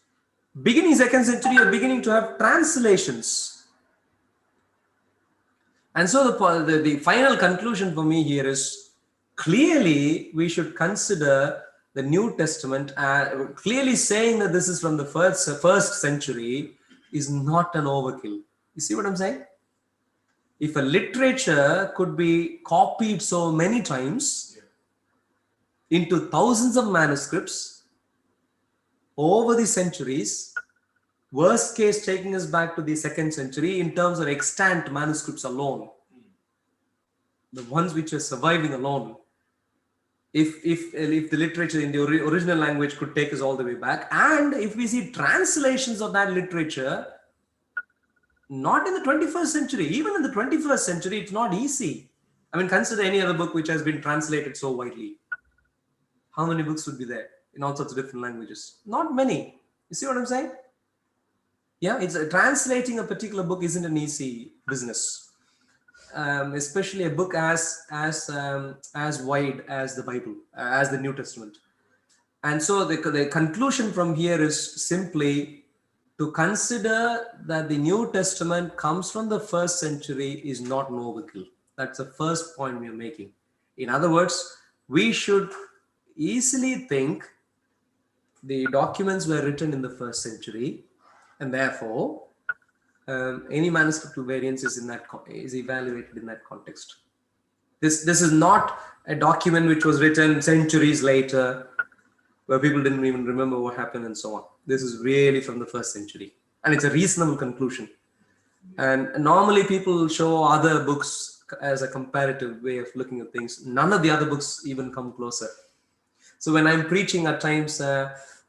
E: beginning 2nd century, you're beginning to have translations. And so the final conclusion for me here is, clearly we should consider the New Testament, clearly saying that this is from the first century is not an overkill. You see what I'm saying? If a literature could be copied so many times into thousands of manuscripts over the centuries, worst case taking us back to the 2nd century in terms of extant manuscripts alone, the ones which are surviving alone, if the literature in the original language could take us all the way back, and if we see translations of that literature, not in the 21st century, even in the 21st century, it's not easy. I mean, consider any other book which has been translated so widely. How many books would be there in all sorts of different languages? Not many. You see what I'm saying? Yeah, it's translating a particular book isn't an easy business, especially a book as wide as the Bible, as the New Testament. And so the conclusion from here is simply to consider that the New Testament comes from the 1st century is not an overkill. That's the first point we are making. In other words, we should easily think the documents were written in the 1st century, and therefore any manuscriptal variance is evaluated in that context. This is not a document which was written centuries later, where people didn't even remember what happened and so on. This is really from the 1st century, and it's a reasonable conclusion. And normally people show other books as a comparative way of looking at things. None of the other books even come closer. So when I'm preaching at times,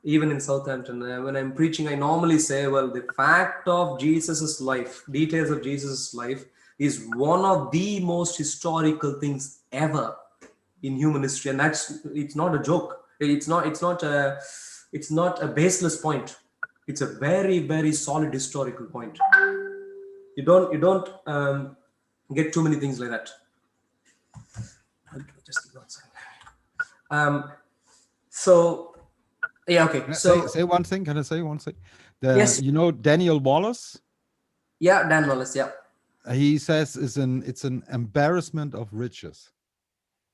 E: even in Southampton, when I'm preaching, I normally say, well, the fact of Jesus's life, details of Jesus's life, is one of the most historical things ever in human history, and it's not a joke. It's not a baseless point. It's a very, very solid historical point. You don't get too many things like that. Just go outside. So yeah, okay. So
F: say one thing. Can I say one thing?
E: Yes.
F: You know Daniel Wallace?
E: Yeah, Dan Wallace. Yeah.
F: He says it's an embarrassment of riches.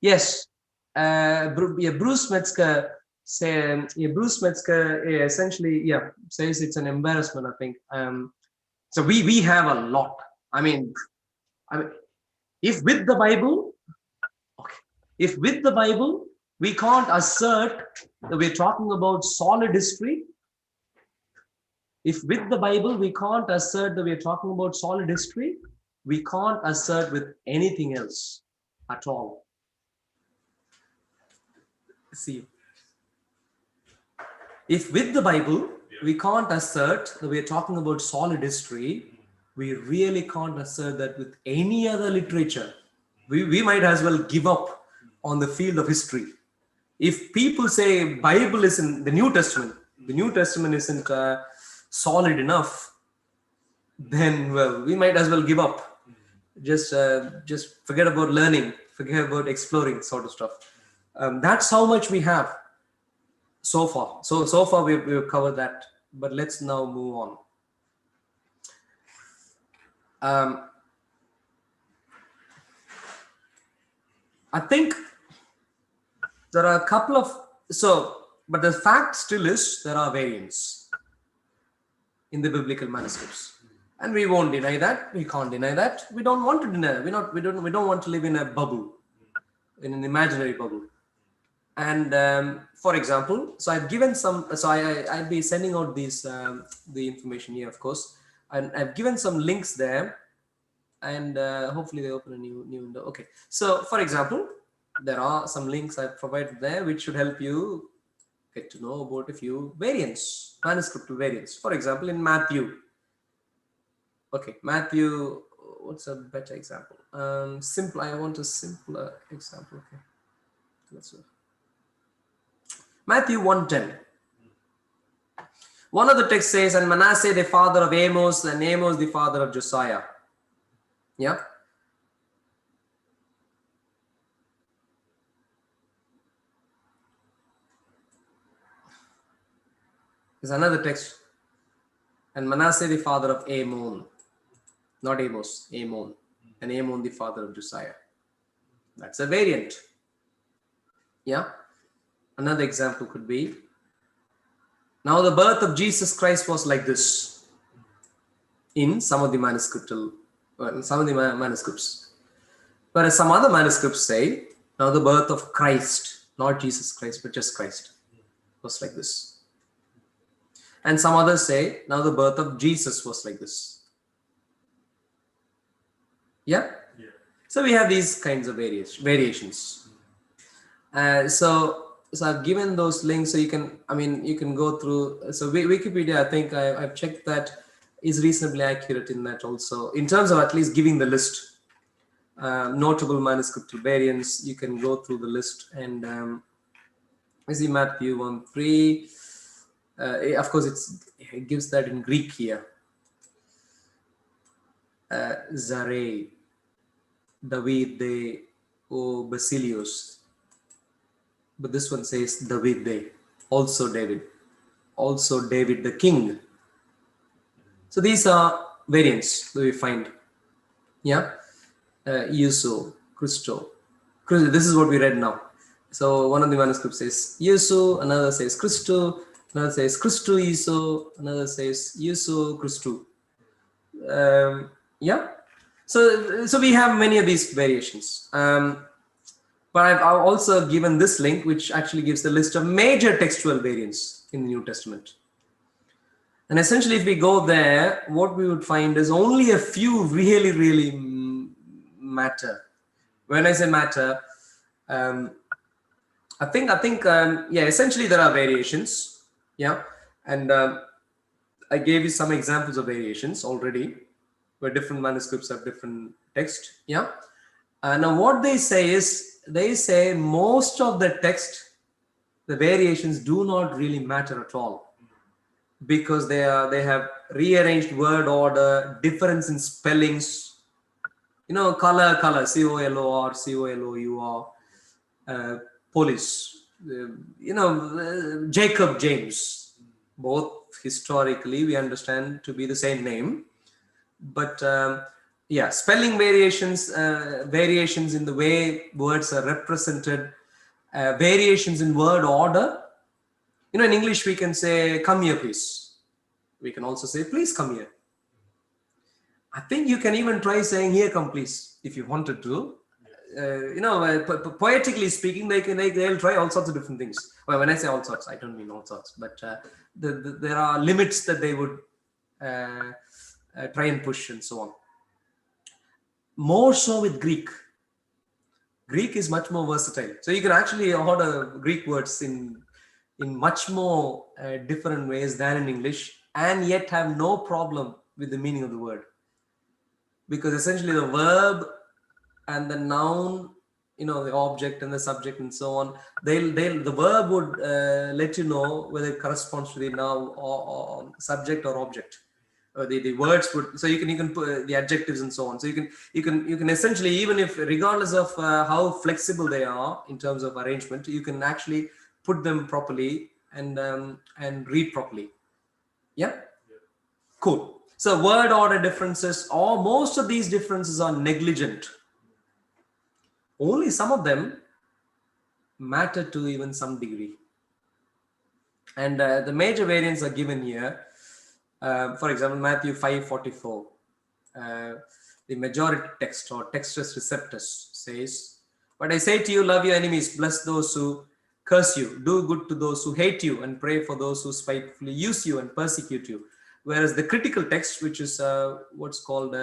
E: Yes. Bruce Metzger essentially says it's an embarrassment, I think. So we have a lot. I mean, if with the Bible we can't assert that we're talking about solid history, if with the Bible we can't assert that we're talking about solid history, we can't assert with anything else at all. See, If with the Bible, we can't assert that we are talking about solid history, we really can't assert that with any other literature. We might as well give up on the field of history. If people say Bible is in the New Testament isn't solid enough, then well, we might as well give up. Just forget about learning, forget about exploring, sort of stuff. That's how much we have so far. So far we've covered that, but let's now move on. I think there are a couple of but the fact still is there are variants in the biblical manuscripts, and we won't deny that. We can't deny that. We don't want to deny that. We don't want to live in a bubble, in an imaginary bubble. And for example, so I've given some. So I'll be sending out these the information here, of course, and I've given some links there, and hopefully they open a new window. Okay, so for example, there are some links I've provided there which should help you get to know about a few variants, manuscript variants. For example, in Matthew. Okay, Matthew. What's a better example? Simple. I want a simpler example. Okay, let's see. Matthew 1:10. One of the texts says, and Manasseh the father of Amos, and Amos the father of Josiah. Yeah. There's another text, and Manasseh the father of Ammon, not Amos, Ammon, and Ammon the father of Josiah. That's a variant. Yeah. Another example could be, now the birth of Jesus Christ was like this in some of the manuscripts. Whereas some other manuscripts say, now the birth of Christ, not Jesus Christ, but just Christ, was like this. And some others say, now the birth of Jesus was like this. Yeah?
B: Yeah.
E: So we have these kinds of variations. So I've given those links, so you can go through. So Wikipedia, I think I've checked that is reasonably accurate in that also. In terms of at least giving the list, notable manuscriptal variants, you can go through the list. And I see Matthew 1:3. Of course, it gives that in Greek here. Zare, David de O Basilios. But this one says David de, also David the king. So these are variants that we find. Yeah. Yesu, Christo. This is what we read now. So one of the manuscripts says Yesu, another says Christo, another says Christo Yesu, another says Yesu Christo. Yeah. So we have many of these variations. But I've also given this link, which actually gives the list of major textual variants in the New Testament. And essentially, if we go there, what we would find is only a few really, really matter. When I say matter, I think, essentially there are variations. Yeah. And I gave you some examples of variations already, where different manuscripts have different text. Yeah. Now what they say is, they say most of the text, the variations do not really matter at all, because they have rearranged word order, difference in spellings, color, COLOR, COLOUR, police, Jacob, James, both historically we understand to be the same name, but spelling variations, variations in the way words are represented, variations in word order. In English we can say, come here please. We can also say, please come here. I think you can even try saying, here come please, if you wanted to. Poetically speaking, they'll try all sorts of different things. Well, when I say all sorts, I don't mean all sorts, but there are limits that they would try and push and so on. More so with Greek. Greek is much more versatile. So you can actually order Greek words in in much more different ways than in English, and yet have no problem with the meaning of the word. Because essentially the verb and the noun, the object and the subject and so on, the verb would let you know whether it corresponds to the noun or subject or object. The words would, so you can put the adjectives and so on. So you can essentially, even if regardless of how flexible they are in terms of arrangement, you can actually put them properly and read properly. Yeah. Cool. So word order differences, or most of these differences are negligent. Only some of them matter to even some degree. And the major variants are given here. For example, Matthew 5:44. The majority text or textus receptus says, "But I say to you, love your enemies, bless those who curse you, do good to those who hate you, and pray for those who spitefully use you and persecute you." Whereas the critical text, which is what's called,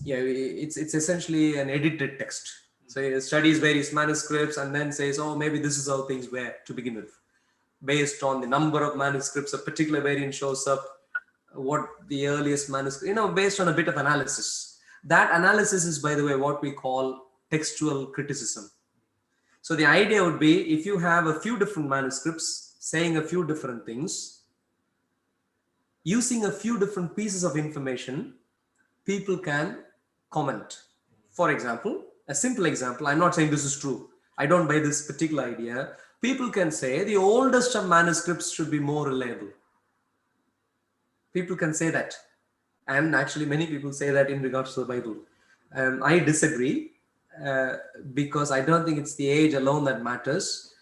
E: it's essentially an edited text. So it studies various manuscripts and then says, oh, maybe this is how things were to begin with. Based on the number of manuscripts, a particular variant shows up, what the earliest manuscript, based on a bit of analysis. That analysis is, by the way, what we call textual criticism. So the idea would be, if you have a few different manuscripts saying a few different things, using a few different pieces of information, people can comment. For example, a simple example, I'm not saying this is true, I don't buy this particular idea. People can say the oldest of manuscripts should be more reliable. People can say that. And actually many people say that in regards to the Bible. I disagree because I don't think it's the age alone that matters.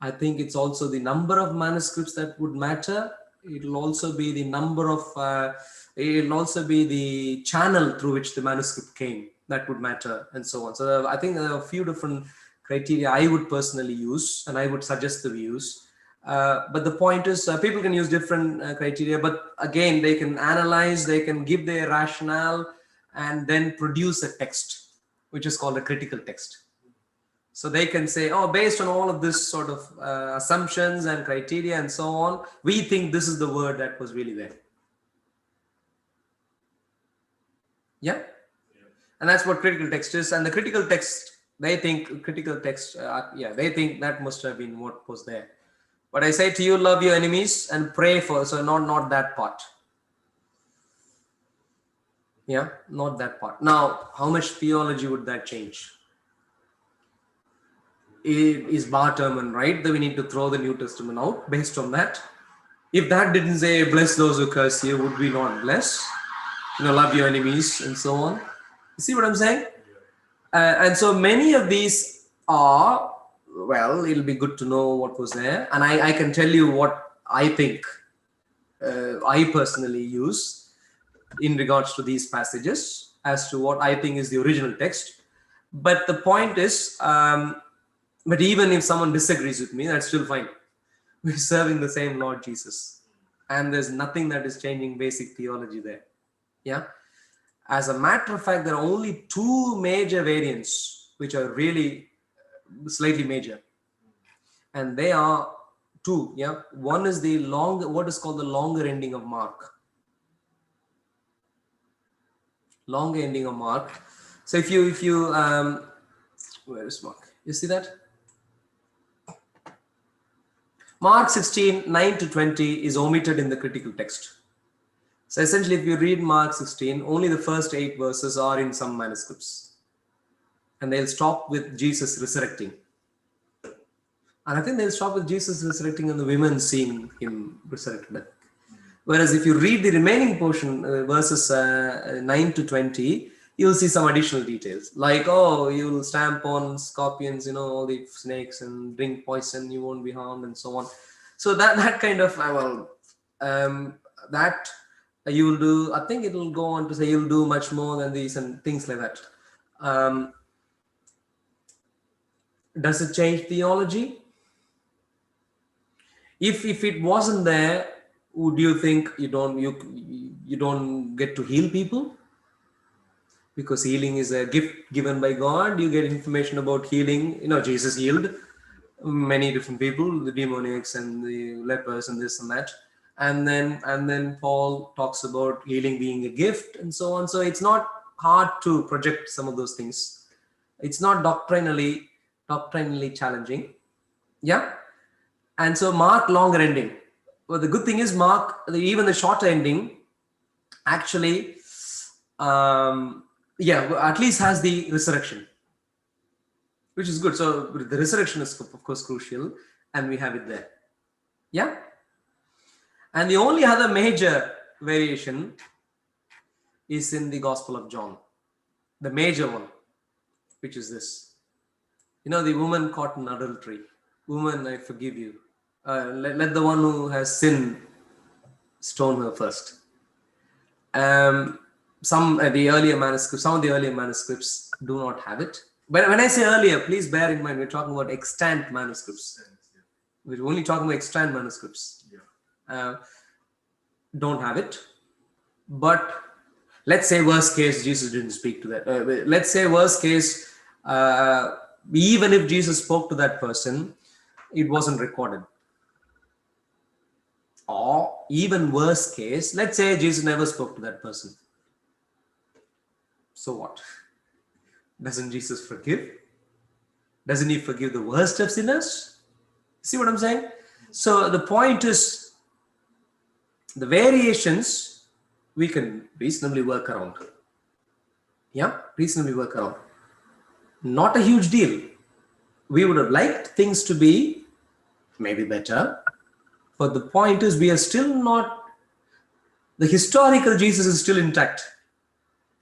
E: I think it's also the number of manuscripts that would matter. It'll also be the number of, it'll also be the channel through which the manuscript came that would matter, and so on. So I think there are a few different criteria I would personally use, and I would suggest the views. But the point is, people can use different criteria, but again, they can analyze, they can give their rationale, and then produce a text, which is called a critical text. So they can say, oh, based on all of this sort of assumptions and criteria and so on, we think this is the word that was really there. Yeah? And that's what critical text is. And the critical text, they think critical text, they think that must have been what was there. But I say to you, love your enemies and pray for, so not that part. Yeah, not that part. Now, how much theology would that change? Is Barterman right that we need to throw the New Testament out based on that? If that didn't say bless those who curse you, would we not bless? Love your enemies and so on. You see what I'm saying? And so many of these are, well, it'll be good to know what was there. And I can tell you what I think I personally use in regards to these passages as to what I think is the original text. But the point is, but even if someone disagrees with me, that's still fine. We're serving the same Lord Jesus. And there's nothing that is changing basic theology there. Yeah. As a matter of fact, there are only two major variants which are really slightly major. And they are two. Yeah. One is the what is called the longer ending of Mark. Longer ending of Mark. So if you where is Mark? You see that? Mark 16, 9 to 20 is omitted in the critical text. So essentially, if you read Mark 16, only the first 8 verses are in some manuscripts. And they'll stop with Jesus resurrecting. And I think they'll stop with Jesus resurrecting and the women seeing him resurrected. Whereas if you read the remaining portion, verses 9 to 20, you'll see some additional details. Like, oh, you'll stamp on scorpions, all the snakes, and drink poison, you won't be harmed, and so on. So that kind of, that you will do, I think it will go on to say you'll do much more than these and things like that. Does it change theology? If it wasn't there, would you think you don't get to heal people? Because healing is a gift given by God. You get information about healing. Jesus healed. many different people, the demoniacs and the lepers and this and that. And then Paul talks about healing being a gift and so on. So it's not hard to project some of those things. It's not doctrinally challenging. Yeah. And so Mark longer ending. Well, the good thing is Mark, even the shorter ending, actually, at least has the resurrection, which is good. So the resurrection is of course crucial, and we have it there. Yeah. And the only other major variation is in the Gospel of John, the major one, which is this. The woman caught in adultery. Woman, I forgive you. Let the one who has sinned stone her first. Some of the earlier manuscripts do not have it. But when I say earlier, please bear in mind we're talking about extant manuscripts. We're only talking about extant manuscripts. Don't have it. But let's say worst case Jesus didn't speak to that. Let's say worst case, even if Jesus spoke to that person, it wasn't recorded. Or even worst case, let's say Jesus never spoke to that person. So what? Doesn't Jesus forgive? Doesn't he forgive the worst of sinners? See what I'm saying? So the point is, the variations we can reasonably work around. Yeah, reasonably work around. Not a huge deal. We would have liked things to be maybe better. But the point is, we are still not, the historical Jesus is still intact.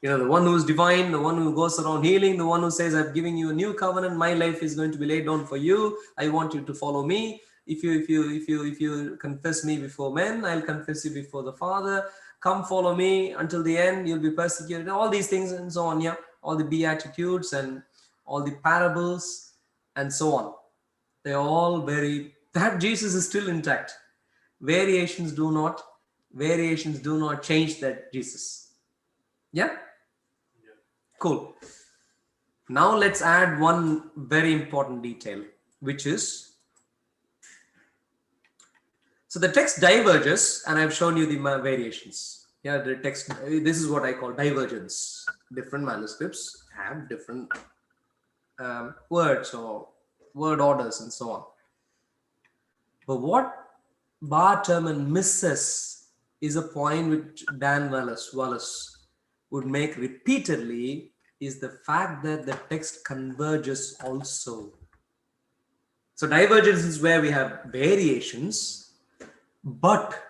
E: The one who is divine, the one who goes around healing, the one who says, I've given you a new covenant, my life is going to be laid down for you. I want you to follow me. If you confess me before men, I'll confess you before the Father. Come follow me until the end, you'll be persecuted. All these things and so on, all the Beatitudes and all the parables and so on. They're all that Jesus is still intact. Variations do not change that Jesus. Yeah? Cool. Now let's add one very important detail, which is, so the text diverges, and I've shown you the variations. The text, this is what I call divergence. Different manuscripts have different words or word orders and so on. But what Bar-Terman misses is a point which Dan Wallace would make repeatedly, is the fact that the text converges also. So divergence is where we have variations, but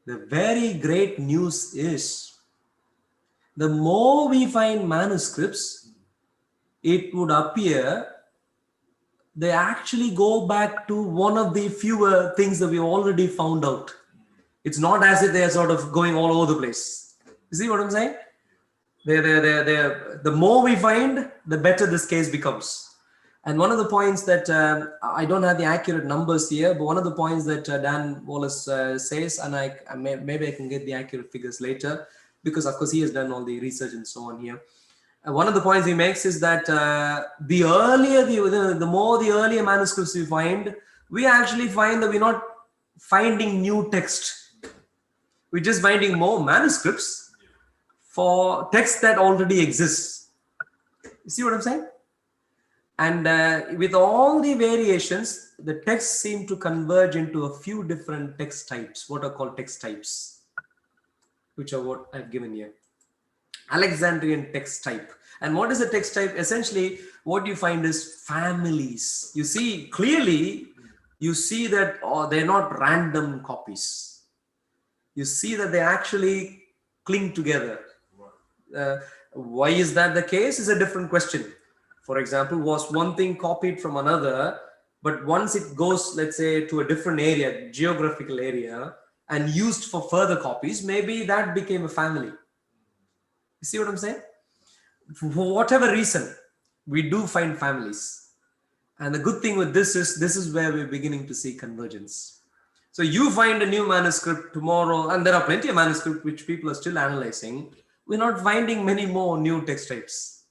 E: the very great news is, the more we find manuscripts, it would appear they actually go back to one of the fewer things that we already found out. It's not as if they are sort of going all over the place. You see what I'm saying? The more we find, the better this case becomes. And one of the points that, I don't have the accurate numbers here, but one of the points that Dan Wallace says, and maybe I can get the accurate figures later, because of course he has done all the research and so on here. One of the points he makes is that the more the earlier manuscripts we find, we actually find that we're not finding new text. We're just finding more manuscripts for text that already exists. You see what I'm saying? And with all the variations, the texts seem to converge into a few different text types, what are called text types, which are what I've given here. Alexandrian text type. And what is a text type? Essentially, what you find is families. You see, clearly, you see that they're not random copies. You see that they actually cling together. Why is that the case is a different question. For example, was one thing copied from another, but once it goes, let's say, to a different area, geographical area, and used for further copies, maybe that became a family. You see what I'm saying? For whatever reason, we do find families. And the good thing with this is where we're beginning to see convergence. So you find a new manuscript tomorrow, and there are plenty of manuscripts which people are still analyzing. We're not finding many more new text types.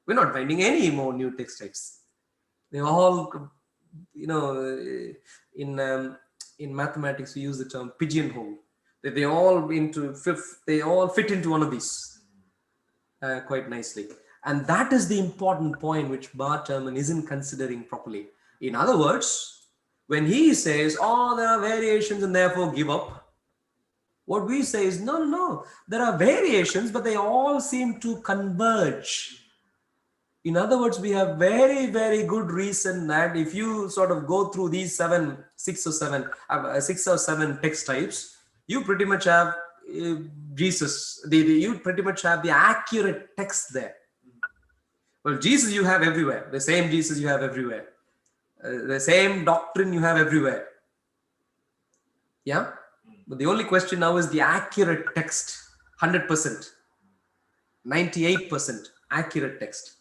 E: We're not finding any more new text types. They're all in mathematics we use the term pigeonhole, that they all fit into one of these quite nicely. And that is the important point which Bart Ehrman isn't considering properly. In other words, when he says, oh, there are variations and therefore give up, what we say is, no, there are variations, but they all seem to converge. In other words, we have very, very good reason that if you sort of go through these six or seven text types, you pretty much have Jesus. You pretty much have the accurate text there. Well, Jesus you have everywhere. The same Jesus you have everywhere. The same doctrine you have everywhere. Yeah? But the only question now is the accurate text. 100%. 98% accurate text.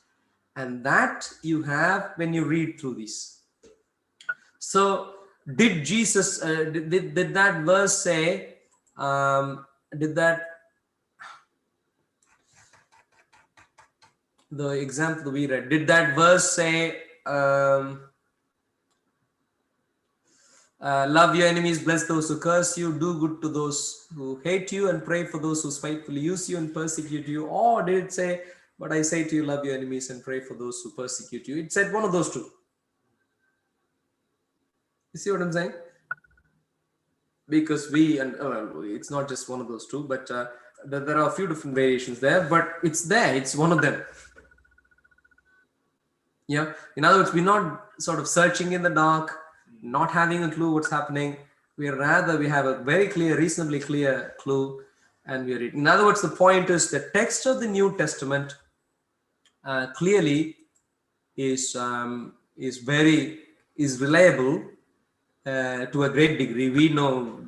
E: And that you have when you read through these. So, did Jesus, did that verse say, the example we read, did that verse say, love your enemies, bless those who curse you, do good to those who hate you, and pray for those who spitefully use you and persecute you? Or did it say, but I say to you, love your enemies and pray for those who persecute you? It said one of those two. You see what I'm saying? Because it's not just one of those two, but there are a few different variations there, but it's there, it's one of them. Yeah. In other words, we're not sort of searching in the dark, not having a clue what's happening. We have a very clear, reasonably clear clue, and we are reading. In other words, the point is the text of the New Testament clearly is reliable to a great degree. We know.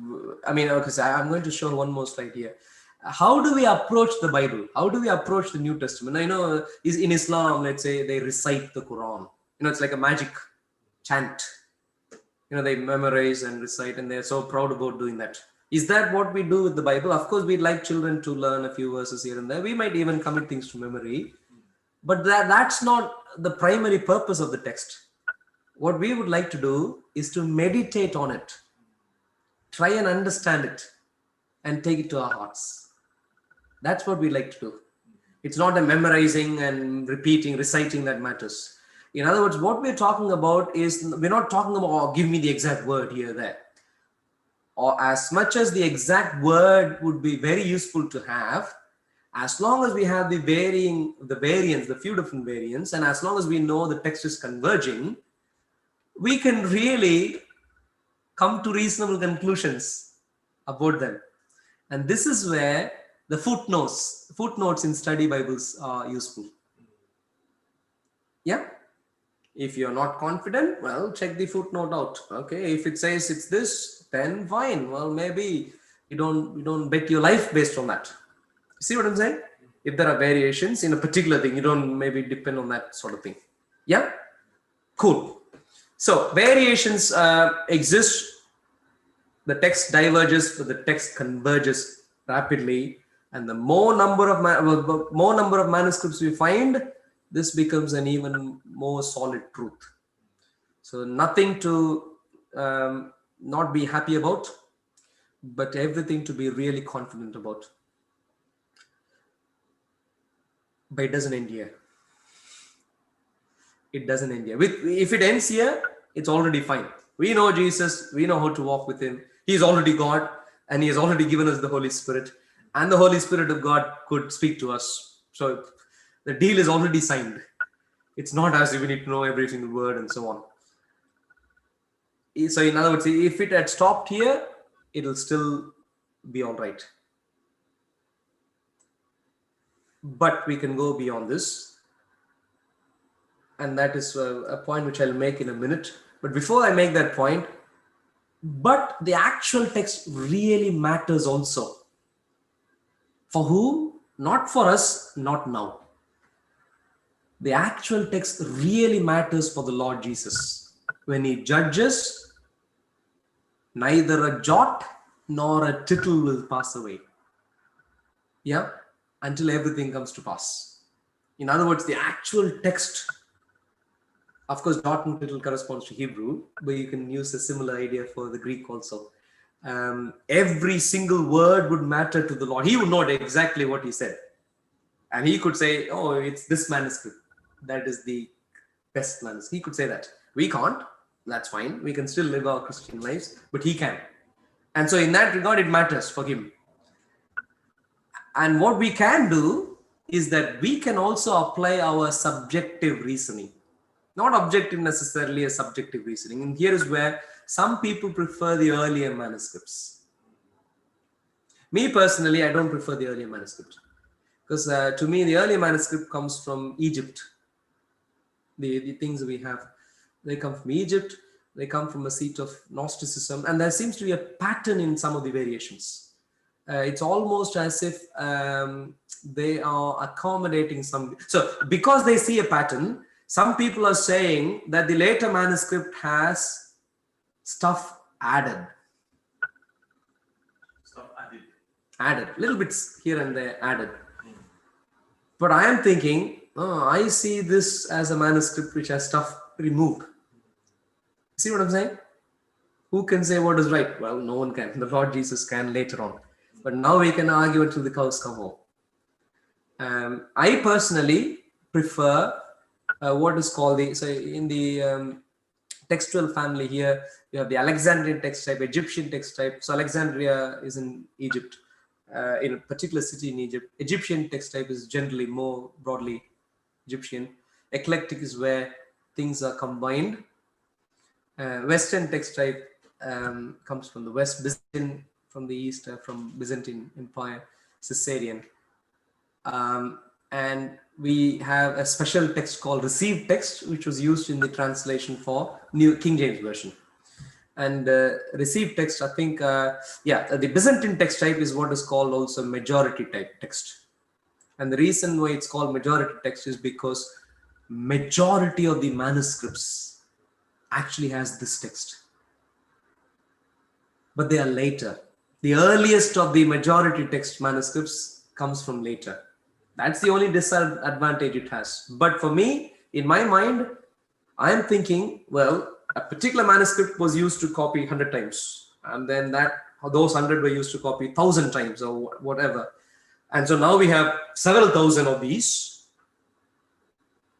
E: Okay, I'm going to show one more slide here. How do we approach the Bible? How do we approach the New Testament? I know in Islam, let's say they recite the Quran. It's like a magic chant. They memorize and recite, and they're so proud about doing that. Is that what we do with the Bible? Of course, we'd like children to learn a few verses here and there. We might even commit things to memory, but that's not the primary purpose of the text. What we would like to do is to meditate on it, try and understand it, and take it to our hearts. That's what we like to do. It's not the memorizing and reciting that matters. In other words, what we're talking about is, we're not talking about, give me the exact word here or there. Or as much as the exact word would be very useful to have, as long as we have the few different variants, and as long as we know the text is converging, we can really come to reasonable conclusions about them. And this is where the footnotes in study Bibles are useful. Yeah? If you're not confident, well, check the footnote out. Okay, if it says it's this, then fine. Well, maybe you don't bet your life based on that. See what I'm saying? If there are variations in a particular thing, you don't maybe depend on that sort of thing. Yeah? Cool. So variations exist. The text diverges, but the text converges rapidly. And the more number of manuscripts we find, this becomes an even more solid truth. So nothing to not be happy about, but everything to be really confident about. But it doesn't end here. It doesn't end here. If it ends here, it's already fine. We know Jesus. We know how to walk with him. He's already God, and he has already given us the Holy Spirit. And the Holy Spirit of God could speak to us. So the deal is already signed. It's not as if we need to know every single word and so on. So in other words, if it had stopped here, it'll still be all right. But we can go beyond this. And that is a point which I'll make in a minute. But before I make that point, but the actual text really matters also. For whom? Not for us, not now. The actual text really matters for the Lord Jesus. When he judges, neither a jot nor a tittle will pass away. Yeah? Until everything comes to pass. In other words, the actual text Of course, dot and tittle corresponds to Hebrew, but you can use a similar idea for the Greek also. Every single word would matter to the Lord. He would know exactly what he said. And he could say, oh, it's this manuscript. That is the best manuscript. He could say that. We can't. That's fine. We can still live our Christian lives, but he can. And so in that regard, it matters for him. And what we can do is that we can also apply our subjective reasoning. Not objective necessarily, a subjective reasoning. And here is where some people prefer the earlier manuscripts. Me personally, I don't prefer the earlier manuscript. Because to me, the earlier manuscript comes from Egypt. The things we have, they come from Egypt. They come from a seat of Gnosticism. And there seems to be a pattern in some of the variations. It's almost as if they are accommodating some. So because they see a pattern, some people are saying that the later manuscript has stuff added.
B: Stuff added.
E: Added. Little bits here and there added. But I am thinking, I see this as a manuscript which has stuff removed. See what I'm saying? Who can say what is right? Well, no one can. The Lord Jesus can later on. But now we can argue until the cows come home. I personally prefer what is called the, so in the textual family here, you have the Alexandrian text type, Egyptian text type. So Alexandria is in Egypt, in a particular city in Egypt. Egyptian text type is generally more broadly Egyptian. Eclectic is where things are combined. Western text type comes from the West, Byzantine from the East, from Byzantine Empire, Caesarean. And we have a special text called received text, which was used in the translation for New King James Version. And received text, I think, the Byzantine text type is what is called also majority type text. And the reason why it's called majority text is because majority of the manuscripts actually has this text. But they are later. The earliest of the majority text manuscripts comes from later. That's the only disadvantage it has. But for me, in my mind, I'm thinking, well, a particular manuscript was used to copy 100 times. And then those 100 were used to copy 1,000 times or whatever. And so now we have several thousand of these,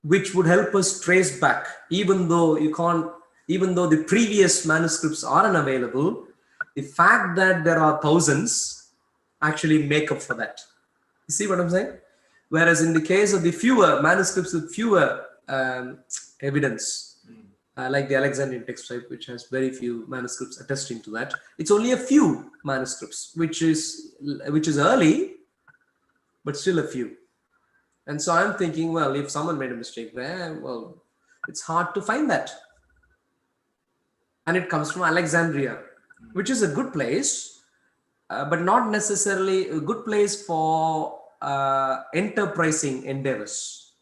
E: which would help us trace back, even though the previous manuscripts are unavailable. The fact that there are thousands actually make up for that. You see what I'm saying? Whereas in the case of the fewer manuscripts with fewer evidence, like the Alexandrian text type, which has very few manuscripts attesting to that, it's only a few manuscripts, which is early, but still a few. And so I'm thinking, well, if someone made a mistake there, well, it's hard to find that. And it comes from Alexandria, which is a good place, but not necessarily a good place for enterprising endeavors.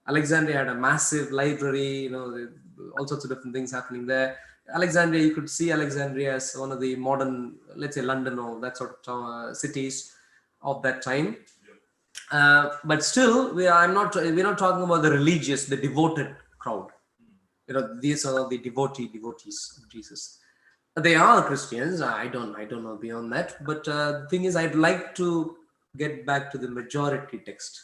E: Alexandria had a massive library, all sorts of different things happening there. Alexandria, you could see Alexandria as one of the modern, let's say London or that sort of cities of that time. But still, we're not talking about the religious, the devoted crowd. These are the devotees of Jesus. They are Christians. I don't know beyond that. But the thing is, I'd like to get back to the majority text,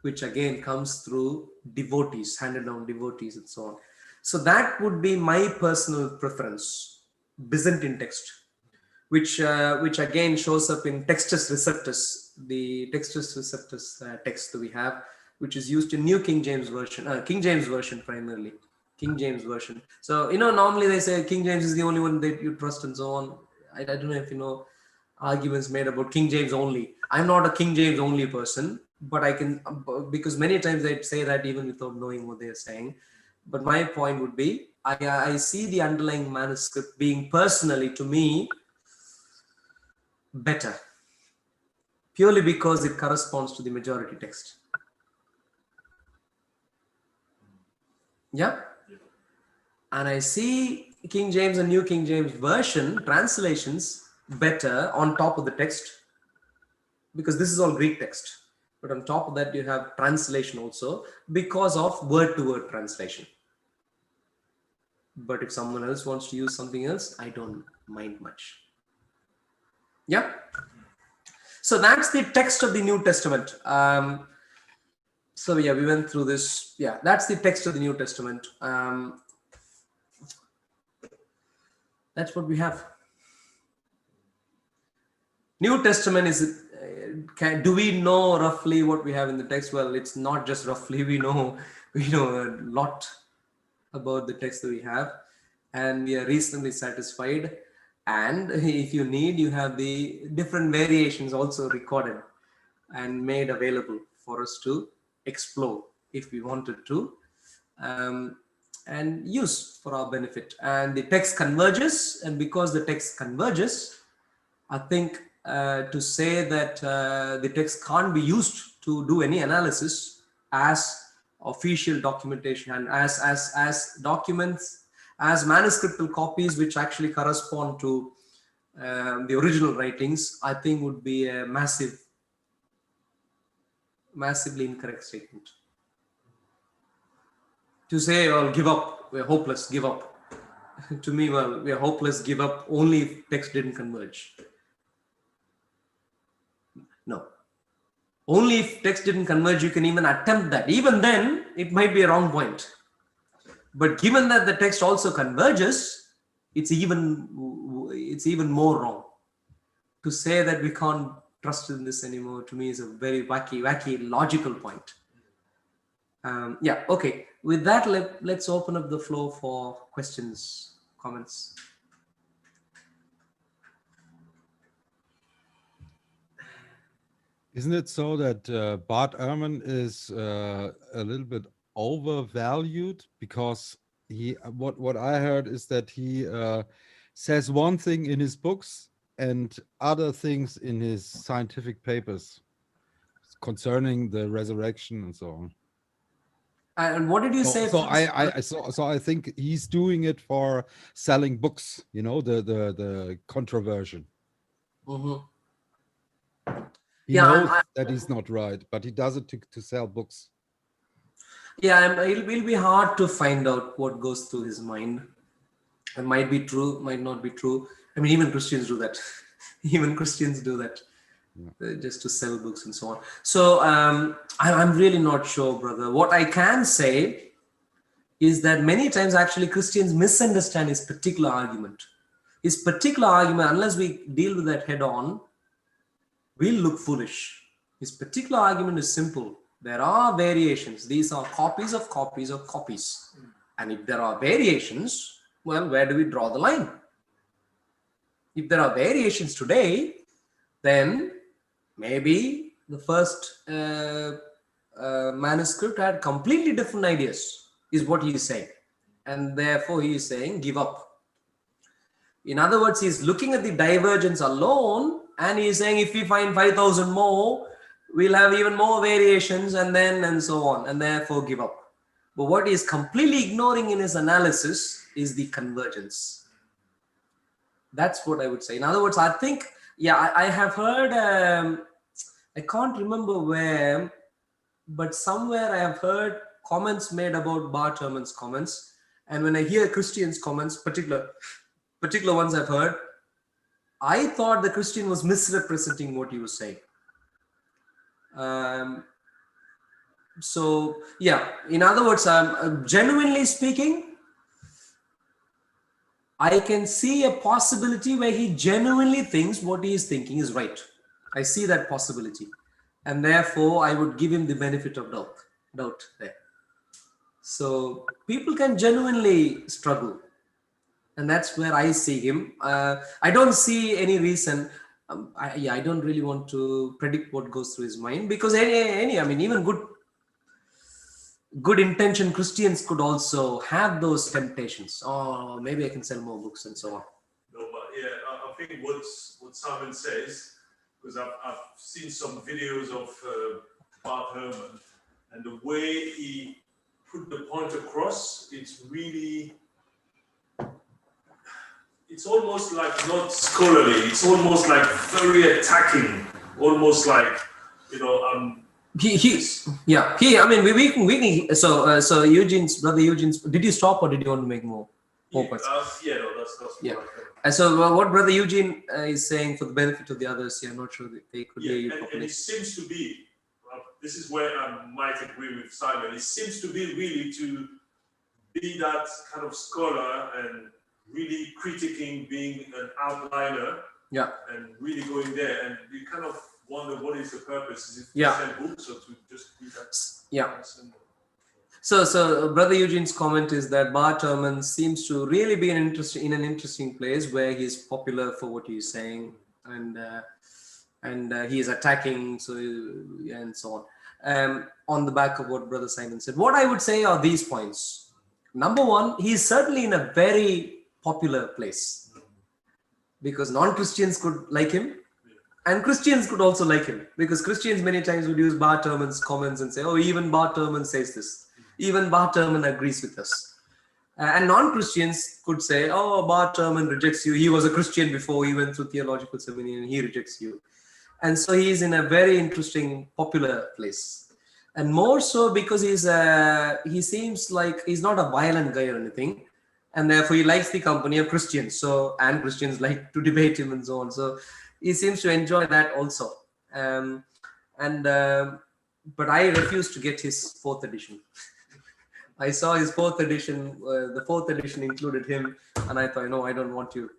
E: which again comes through devotees, handed down devotees and so on. So that would be my personal preference, Byzantine text, which again shows up in Textus Receptus, the Textus Receptus text that we have, which is used in New King James Version, King James Version primarily, King James Version. So, normally they say King James is the only one that you trust and so on. I don't know if you know arguments made about King James only. I'm not a King James only person, but I can, because many times they say that even without knowing what they're saying. But my point would be, I see the underlying manuscript being personally, to me, better, purely because it corresponds to the majority text. Yeah? And I see King James and New King James Version translations better on top of the text, because this is all Greek text. But on top of that, you have translation also because of word-to-word translation. But if someone else wants to use something else, I don't mind much. Yeah. So that's the text of the New Testament. So yeah, we went through this. Yeah, that's the text of the New Testament. That's what we have. New Testament is, do we know roughly what we have in the text? Well, it's not just roughly, we know a lot about the text that we have, and we are reasonably satisfied. And if you need, you have the different variations also recorded and made available for us to explore if we wanted to, and use for our benefit. And the text converges, and because the text converges, I think to say that the text can't be used to do any analysis as official documentation and as documents, as manuscriptal copies which actually correspond to the original writings, I think would be a massively incorrect statement. To say, well, give up, we're hopeless, give up. To me, well, we're hopeless, give up only if text didn't converge. No. Only if text didn't converge, you can even attempt that. Even then, it might be a wrong point. But given that the text also converges, it's even more wrong. To say that we can't trust in this anymore, to me, is a very wacky logical point. Yeah, okay. With that, let's open up the floor for questions, comments.
F: Isn't it so that Bart Ehrman is a little bit overvalued? Because what I heard is that he says one thing in his books and other things in his scientific papers concerning the resurrection and so on.
E: And what did you say?
F: So I think he's doing it for selling books, you know, the controversy.
E: Mm-hmm.
F: He knows that he's not right, but he does it to sell books.
E: Yeah, it will be hard to find out what goes through his mind. It might be true, might not be true. I mean, even Christians do that. Even Christians do that, just to sell books and so on. So I'm really not sure, brother. What I can say is that many times actually Christians misunderstand his particular argument. His particular argument, unless we deal with that head on, will look foolish. His particular argument is simple. There are variations. These are copies of copies of copies. And if there are variations, well, where do we draw the line? If there are variations today, then maybe the first manuscript had completely different ideas, is what he is saying. And therefore he is saying, give up. In other words, he's looking at the divergence alone, and he's saying, if we find 5,000 more, we'll have even more variations, and so on, and therefore give up. But what he is completely ignoring in his analysis is the convergence. That's what I would say. In other words, I think, yeah, I have heard, I can't remember where, but somewhere I have heard comments made about Bart Ehrman's comments. And when I hear Christians' comments, particular ones I've heard, I thought the Christian was misrepresenting what he was saying. So, yeah, in other words, genuinely speaking, I can see a possibility where he genuinely thinks what he is thinking is right. I see that possibility. And therefore, I would give him the benefit of doubt there. So, people can genuinely struggle. And that's where I see him. I don't see any reason. I don't really want to predict what goes through his mind, because even good intentioned Christians could also have those temptations. Oh, maybe I can sell more books and so on.
B: No, but yeah, I think what Simon says, because I've seen some videos of Bart Ehrman, and the way he put the point across, it's almost like not scholarly, it's almost like very attacking, almost like,
E: I mean, so Eugene's brother Eugene's. Did you stop or did you want to make more points?
B: No, that's
E: Yeah.
B: what I felt.
E: And so what brother Eugene is saying for the benefit of the others, I'm not sure that they could hear you
B: And
E: properly.
B: it seems to be, this is where I might agree with Simon, it seems to be really to be that kind of scholar and really critiquing, being an outliner, and really going there, and you kind of wonder what is the purpose? Is it to sell books or to just be that person?
E: So brother Eugene's comment is that Bart Ehrman seems to really be in an interesting place where he's popular for what he's saying, and he is attacking, and so on the back of what brother Simon said. What I would say are these points. Number one, he's certainly in a very popular place because non-Christians could like him. And Christians could also like him because Christians many times would use Bart Ehrman's comments and say, oh, even Bart Ehrman says this. Even Bart Ehrman agrees with us. And non-Christians could say, oh, Bart Ehrman rejects you. He was a Christian before he went through theological seminary and he rejects you. And so he's in a very interesting, popular place. And more so because he seems like he's not a violent guy or anything. And therefore he likes the company of Christians. And Christians like to debate him and so on. So he seems to enjoy that also. But I refuse to get his 4th edition. I saw his 4th edition. The 4th edition included him. And I thought, no, I don't want you.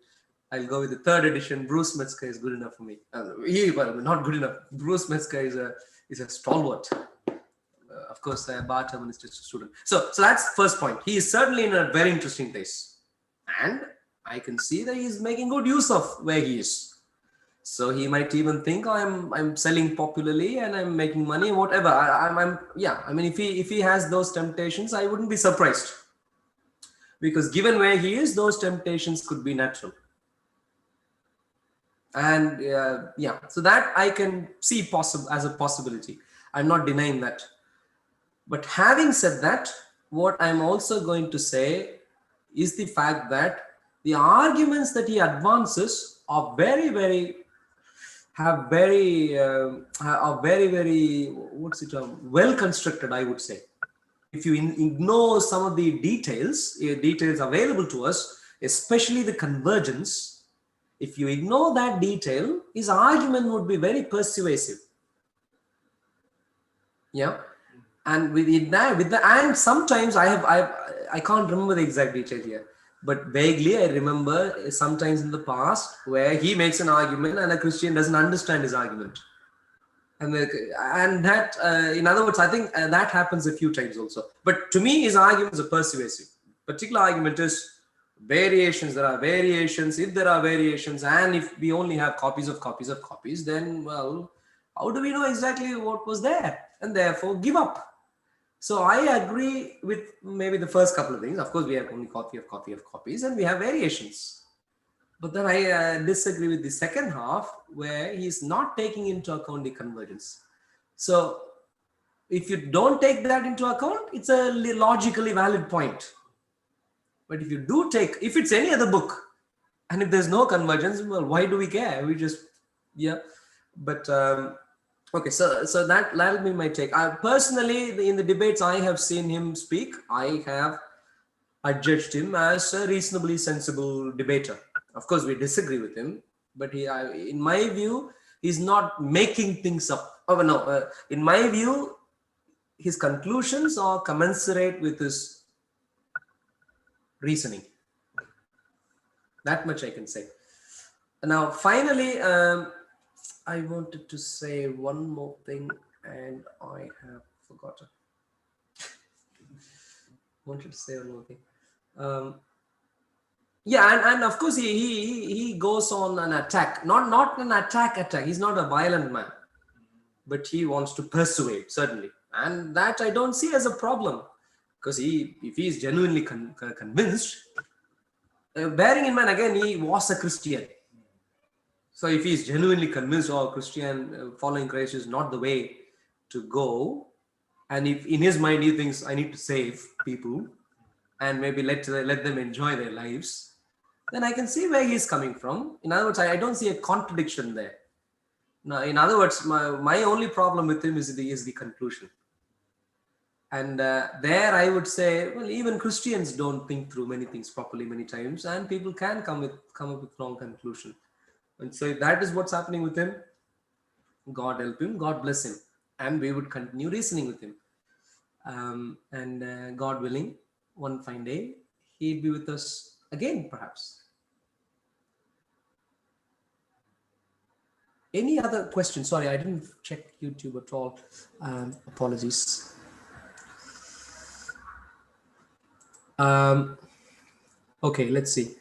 E: I'll go with the 3rd edition. Bruce Metzger is good enough for me. Not good enough. Bruce Metzger is a stalwart. Of course, Bart Ehrman is just a student. So that's the first point. He is certainly in a very interesting place. And I can see that he's making good use of where he is. So he might even think, oh, I'm selling popularly and I'm making money, whatever. I mean, if he has those temptations, I wouldn't be surprised. Because given where he is, those temptations could be natural. And so that I can see as a possibility. I'm not denying that. But having said that, what I'm also going to say is the fact that the arguments that he advances are very, very well constructed, I would say. If you ignore some of the details available to us, especially the convergence, if you ignore that detail, his argument would be very persuasive. Yeah. And and sometimes I can't remember the exact detail here, but vaguely I remember sometimes in the past where he makes an argument and a Christian doesn't understand his argument, and that in other words, I think that happens a few times also. But to me, his arguments are persuasive. Particular argument is variations. There are variations. If there are variations, and if we only have copies of copies, then well, how do we know exactly what was there? And therefore, give up. So I agree with maybe the first couple of things. Of course, we have only copy of copies and we have variations. But then I disagree with the second half where he's not taking into account the convergence. So if you don't take that into account, it's a logically valid point. But if you do if it's any other book, and if there's no convergence, well, why do we care? We just, but okay, so that'll be my take. Personally, in the debates I have seen him speak, I judged him as a reasonably sensible debater. Of course, we disagree with him, but in my view, he's not making things up. In my view, his conclusions are commensurate with his reasoning. That much I can say. Now, finally, I wanted to say one more thing and I have forgotten. Wanted to say one more thing. And of course he goes on an attack, not an attack. He's not a violent man, but he wants to persuade, certainly. And that I don't see as a problem, because if he is genuinely convinced, bearing in mind again, he was a Christian. So if he is genuinely convinced, Christian following Christ is not the way to go, and if in his mind he thinks I need to save people and maybe let them enjoy their lives, then I can see where he's coming from. In other words, I don't see a contradiction there. Now, in other words, my only problem with him is the conclusion. And there I would say, well, even Christians don't think through many things properly many times, and people can come up with wrong conclusion. And so if that is what's happening with him, God help him, God bless him, and we would continue reasoning with him. And God willing, one fine day, he'd be with us again, perhaps. Any other questions? Sorry, I didn't check YouTube at all. Apologies. Okay, let's see.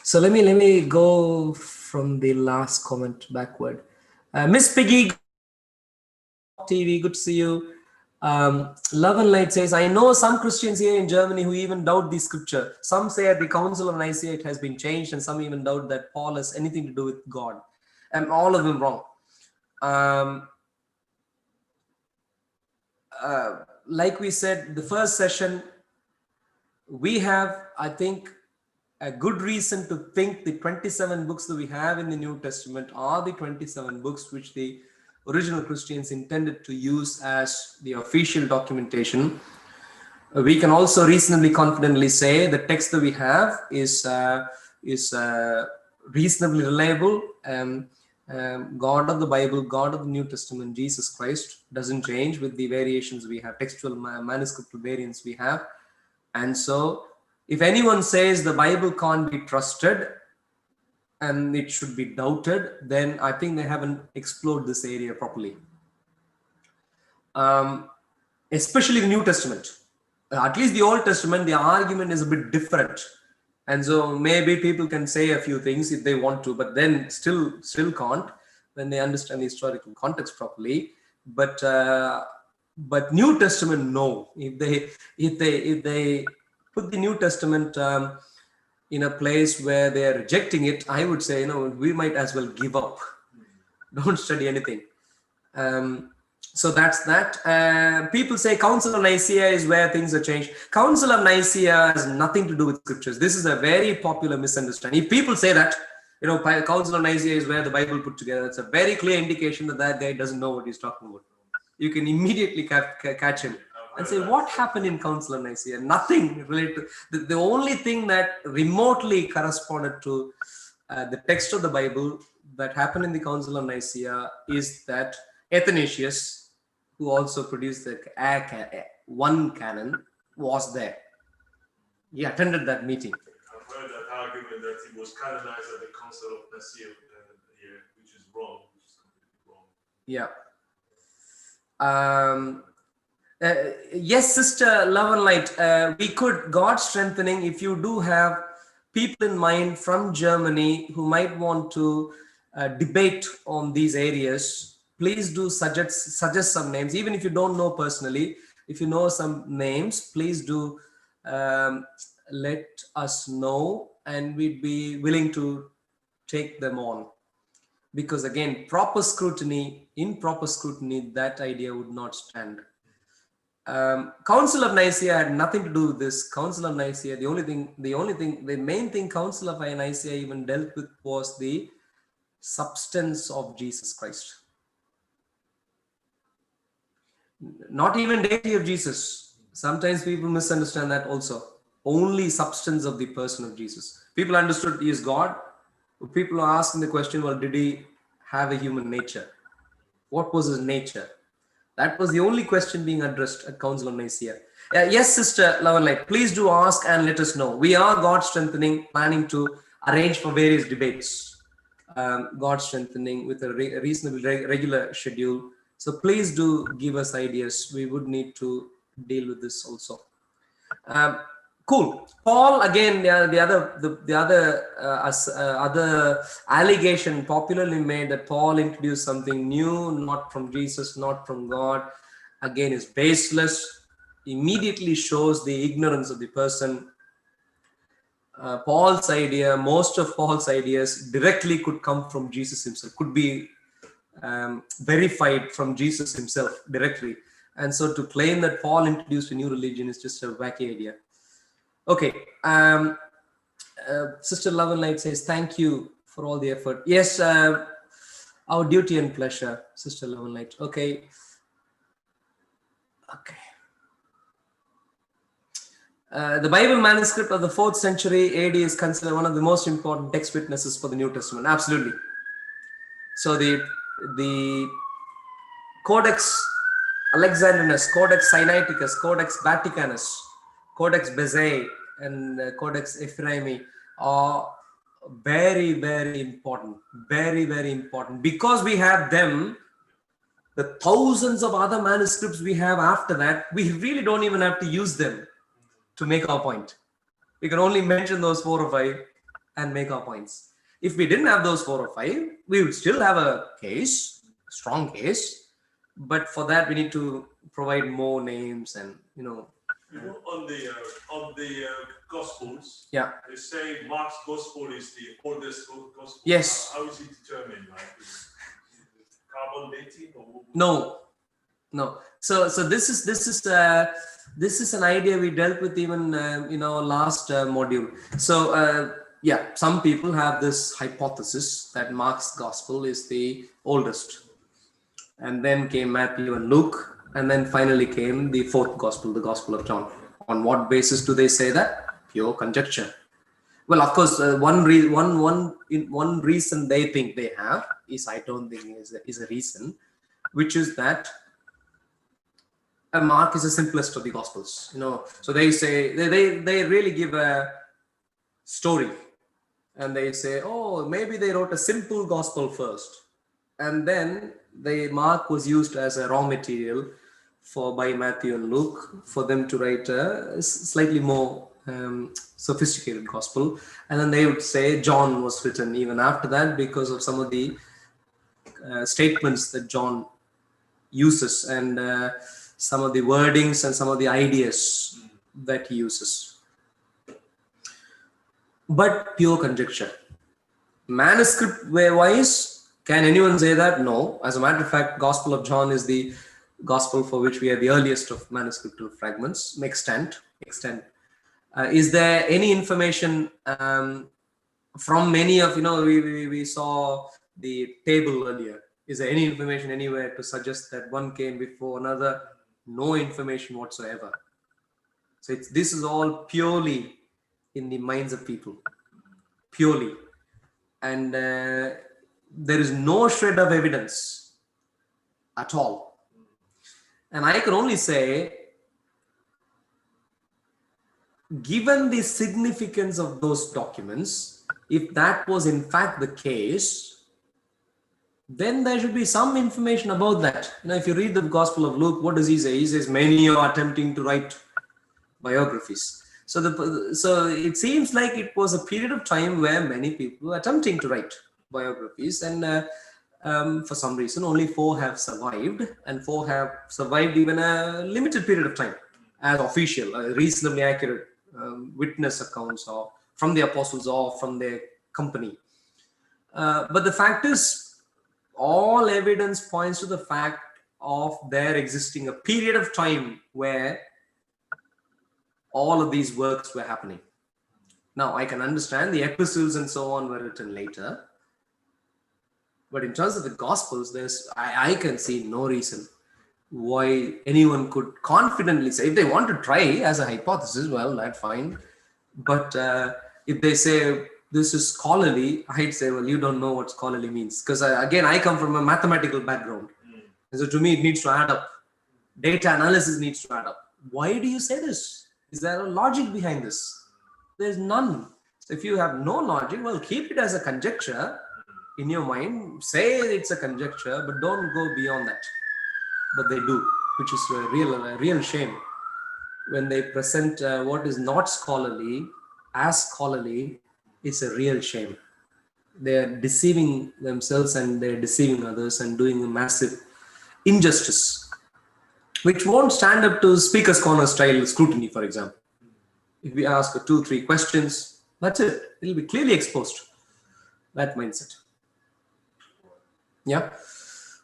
E: So let me go from the last comment backward. Miss Piggy TV, good to see you. Love and Light says, I know some Christians here in Germany who even doubt the scripture. Some say at the Council of Nicaea it has been changed, and some even doubt that Paul has anything to do with God. All of them wrong. Like we said, the first session, we have, I think, a good reason to think the 27 books that we have in the New Testament are the 27 books which the original Christians intended to use as the official documentation. We can also reasonably confidently say the text that we have is reasonably reliable. God of the Bible, God of the New Testament, Jesus Christ, doesn't change with the variations we have, textual manuscriptal variants we have. And so if anyone says the Bible can't be trusted and it should be doubted, then I think they haven't explored this area properly. Especially the New Testament. At least the Old Testament, the argument is a bit different. And so maybe people can say a few things if they want to, but then still can't when they understand the historical context properly. But New Testament, no. If they put the New Testament in a place where they are rejecting it, I would say, we might as well give up. Don't study anything. So that's that. People say Council of Nicaea is where things are changed. Council of Nicaea has nothing to do with scriptures. This is a very popular misunderstanding. If people say that, Council of Nicaea is where the Bible put together, it's a very clear indication that guy doesn't know what he's talking about. You can immediately catch him and say, what happened in Council of Nicaea? Nothing related to, the only thing that remotely corresponded to the text of the Bible that happened in the Council of Nicaea is that Athanasius, who also produced the one canon, was there. He attended that meeting.
B: I've heard that argument that he was canonized at the Council of Nicaea, which is wrong, which is completely wrong.
E: Yeah. Yes, Sister Love and Light, we could, God strengthening, if you do have people in mind from Germany who might want to debate on these areas, please do suggest some names. Even if you don't know personally, if you know some names, please do let us know, and we'd be willing to take them on. Because again, in proper scrutiny, that idea would not stand. Council of Nicaea had nothing to do with this. Council of Nicaea, the main thing Council of Nicaea even dealt with was the substance of Jesus Christ. Not even deity of Jesus. Sometimes people misunderstand that also. Only substance of the person of Jesus. People understood he is God. People are asking the question, well, did he have a human nature? What was his nature? That was the only question being addressed at Council of Nicaea. Yes, Sister Love and Light, please do ask and let us know. We are God strengthening, planning to arrange for various debates. God strengthening with a reasonably regular schedule. So please do give us ideas. We would need to deal with this also. Cool. Paul, again, the other allegation popularly made that Paul introduced something new, not from Jesus, not from God, again is baseless. Immediately shows the ignorance of the person. Paul's idea, most of Paul's ideas directly could come from Jesus himself, could be verified from Jesus himself directly. And so to claim that Paul introduced a new religion is just a wacky idea. Okay, Sister Love and Light says, thank you for all the effort. Yes, our duty and pleasure, Sister Lemonlight. Okay. Okay. The Bible manuscript of the 4th century AD is considered one of the most important text witnesses for the New Testament. Absolutely. So the Codex Alexandrinus, Codex Sinaiticus, Codex Vaticanus, Codex Bezae, and Codex Ephraimi are very, very important. Very, very important. Because we have them, the thousands of other manuscripts we have after that, we really don't even have to use them to make our point. We can only mention those 4 or 5 and make our points. If we didn't have those 4 or 5, we would still have a case, a strong case, but for that we need to provide more names and
B: on the Gospels,
E: yeah.
B: they say Mark's Gospel is the oldest Gospel.
E: Yes.
B: How is it determined? Like, is it carbon dating or?
E: No. So this is an idea we dealt with even in our last module. So yeah, some people have this hypothesis that Mark's Gospel is the oldest, and then came Matthew and Luke. And then finally came the 4th Gospel, the Gospel of John. On what basis do they say that? Pure conjecture. Well, of course, one reason they think they have is, I don't think is a reason, which is that Mark is the simplest of the Gospels. So they say they really give a story, and they say, oh, maybe they wrote a simple Gospel first, and then Mark was used as a raw material by Matthew and Luke for them to write a slightly more sophisticated gospel. And then they would say John was written even after that because of some of the statements that John uses and some of the wordings and some of the ideas that he uses. But pure conjecture. Manuscript wise, can anyone say that? No. As a matter of fact, Gospel of John is the gospel for which we have the earliest of manuscriptal fragments, extant. Is there any information from many of, we saw the table earlier. Is there any information anywhere to suggest that one came before another? No information whatsoever. So this is all purely in the minds of people. Purely. And there is no shred of evidence at all. And I can only say, given the significance of those documents, if that was in fact the case, then there should be some information about that. If you read the Gospel of Luke, what does he say? He says, many are attempting to write biographies. So it seems like it was a period of time where many people were attempting to write biographies, and for some reason only 4 have survived, and 4 have survived even a limited period of time as official, reasonably accurate witness accounts or from the apostles or from their company. But the fact is, all evidence points to the fact of there existing a period of time where all of these works were happening. Now, I can understand the epistles and so on were written later, but in terms of the Gospels, I can see no reason why anyone could confidently say, if they want to try as a hypothesis, well, that's fine. But if they say this is scholarly, I'd say, well, you don't know what scholarly means. Because again, I come from a mathematical background. And so to me, it needs to add up. Data analysis needs to add up. Why do you say this? Is there a logic behind this? There's none. So if you have no logic, well, keep it as a conjecture in your mind. Say it's a conjecture, but don't go beyond that. But they do, which is a real shame. When they present what is not scholarly as scholarly, it's a real shame. They're deceiving themselves and they're deceiving others and doing a massive injustice, which won't stand up to Speaker's Corner style scrutiny, for example. If we ask 2-3 questions, that's it. It'll be clearly exposed. That mindset. Yeah.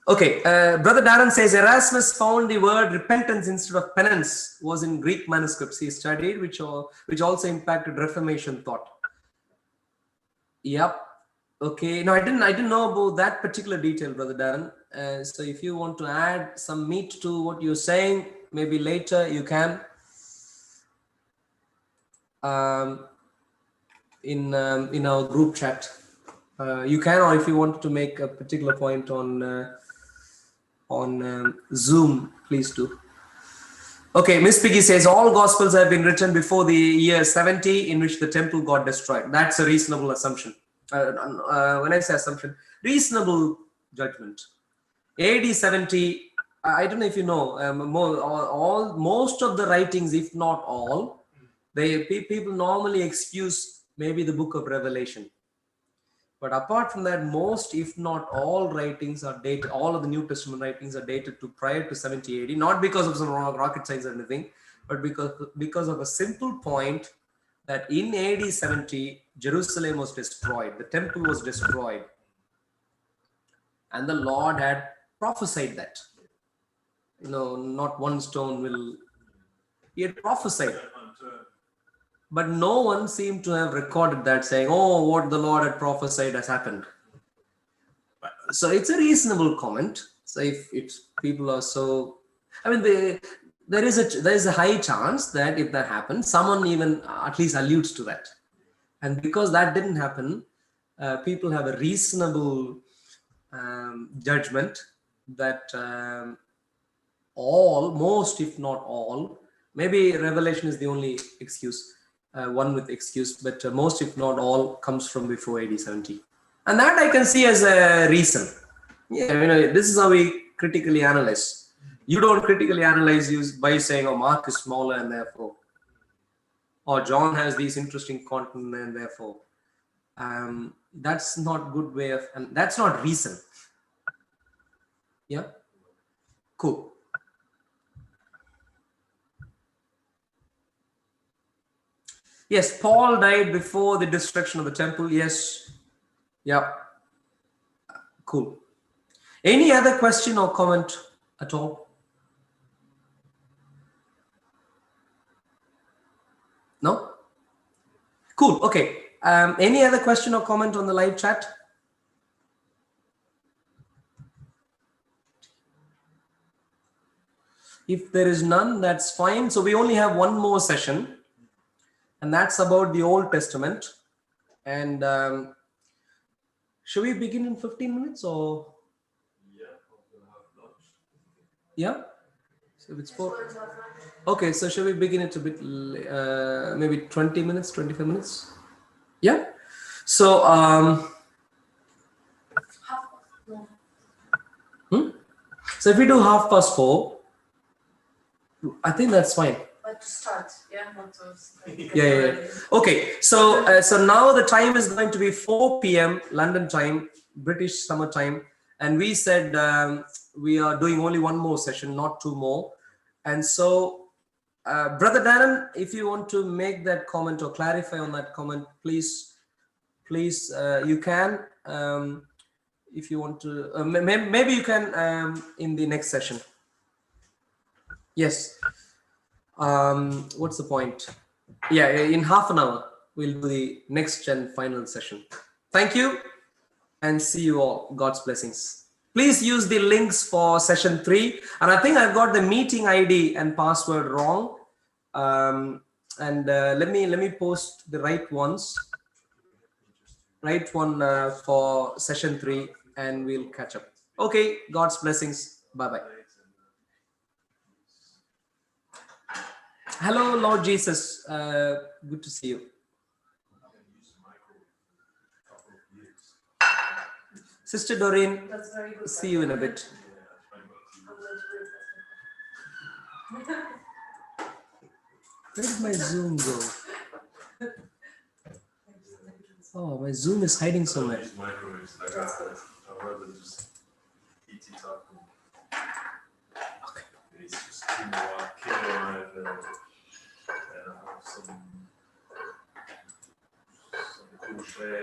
E: Okay. Brother Darren says Erasmus found the word repentance instead of penance was in Greek manuscripts he studied, which also impacted Reformation thought. Yep. Okay, no, I didn't know about that particular detail, Brother Darren. So if you want to add some meat to what you're saying, maybe later you can. In our group chat, you can, or if you want to make a particular point on Zoom, please do. Okay, Miss Piggy says all Gospels have been written before the year 70 in which the temple got destroyed. That's a reasonable assumption. When I say assumption, reasonable judgment. AD 70, I don't know if you know, most of the writings, if not all, people normally excuse maybe the book of Revelation. But apart from that, most, if not all, writings are dated, all of the New Testament writings are dated to prior to 70 AD, not because of some rocket science or anything, but because of a simple point that in AD 70, Jerusalem was destroyed, the temple was destroyed, and the Lord had prophesied that. Not one stone will. He had prophesied. But no one seemed to have recorded that, saying, oh, what the Lord had prophesied has happened. So it's a reasonable comment. So if people are so, I mean, there is a high chance that if that happens, someone even at least alludes to that. And because that didn't happen, people have a reasonable judgment that most, if not all, maybe Revelation is the only excuse. One with excuse, but most, if not all, comes from before AD 70. And that I can see as a reason. Yeah, this is how we critically analyze. You don't critically analyze by saying, oh, Mark is smaller and therefore, or John has these interesting content and therefore. That's not good way of, and that's not reason. Yeah? Cool. Yes, Paul died before the destruction of the temple. Yes. Yeah. Cool. Any other question or comment at all? No? Cool. Okay. Any other question or comment on the live chat? If there is none, that's fine. So we only have one more session, and that's about the Old Testament. And should we begin in 15 minutes or? Yeah. So if it's 4. Okay. So shall we begin it a bit, maybe 20 minutes, 25 minutes? Yeah. So, so if we do 4:30, I think that's fine.
A: But to start, yeah, not to.
E: Yeah. Okay. So, so now the time is going to be 4 p.m. London time, British summer time, and we said we are doing only one more session, not 2 more. And so, Brother Darren, if you want to make that comment or clarify on that comment, please, you can. If you want to, maybe you can in the next session. Yes. What's the point? Yeah, in half an hour, we'll do the next gen final session. Thank you and see you all. God's blessings. Please use the links for session 3. And I think I've got the meeting ID and password wrong. And let me post the right ones. Right one for session 3 and we'll catch up. Okay, God's blessings. Bye-bye. Hello, Lord Jesus. Good to see you. Sister Doreen,
A: That's very good.
E: see you in a bit. Where did my Zoom go? Oh, my Zoom is hiding somewhere. Okay.
B: It's just quinoa and some cool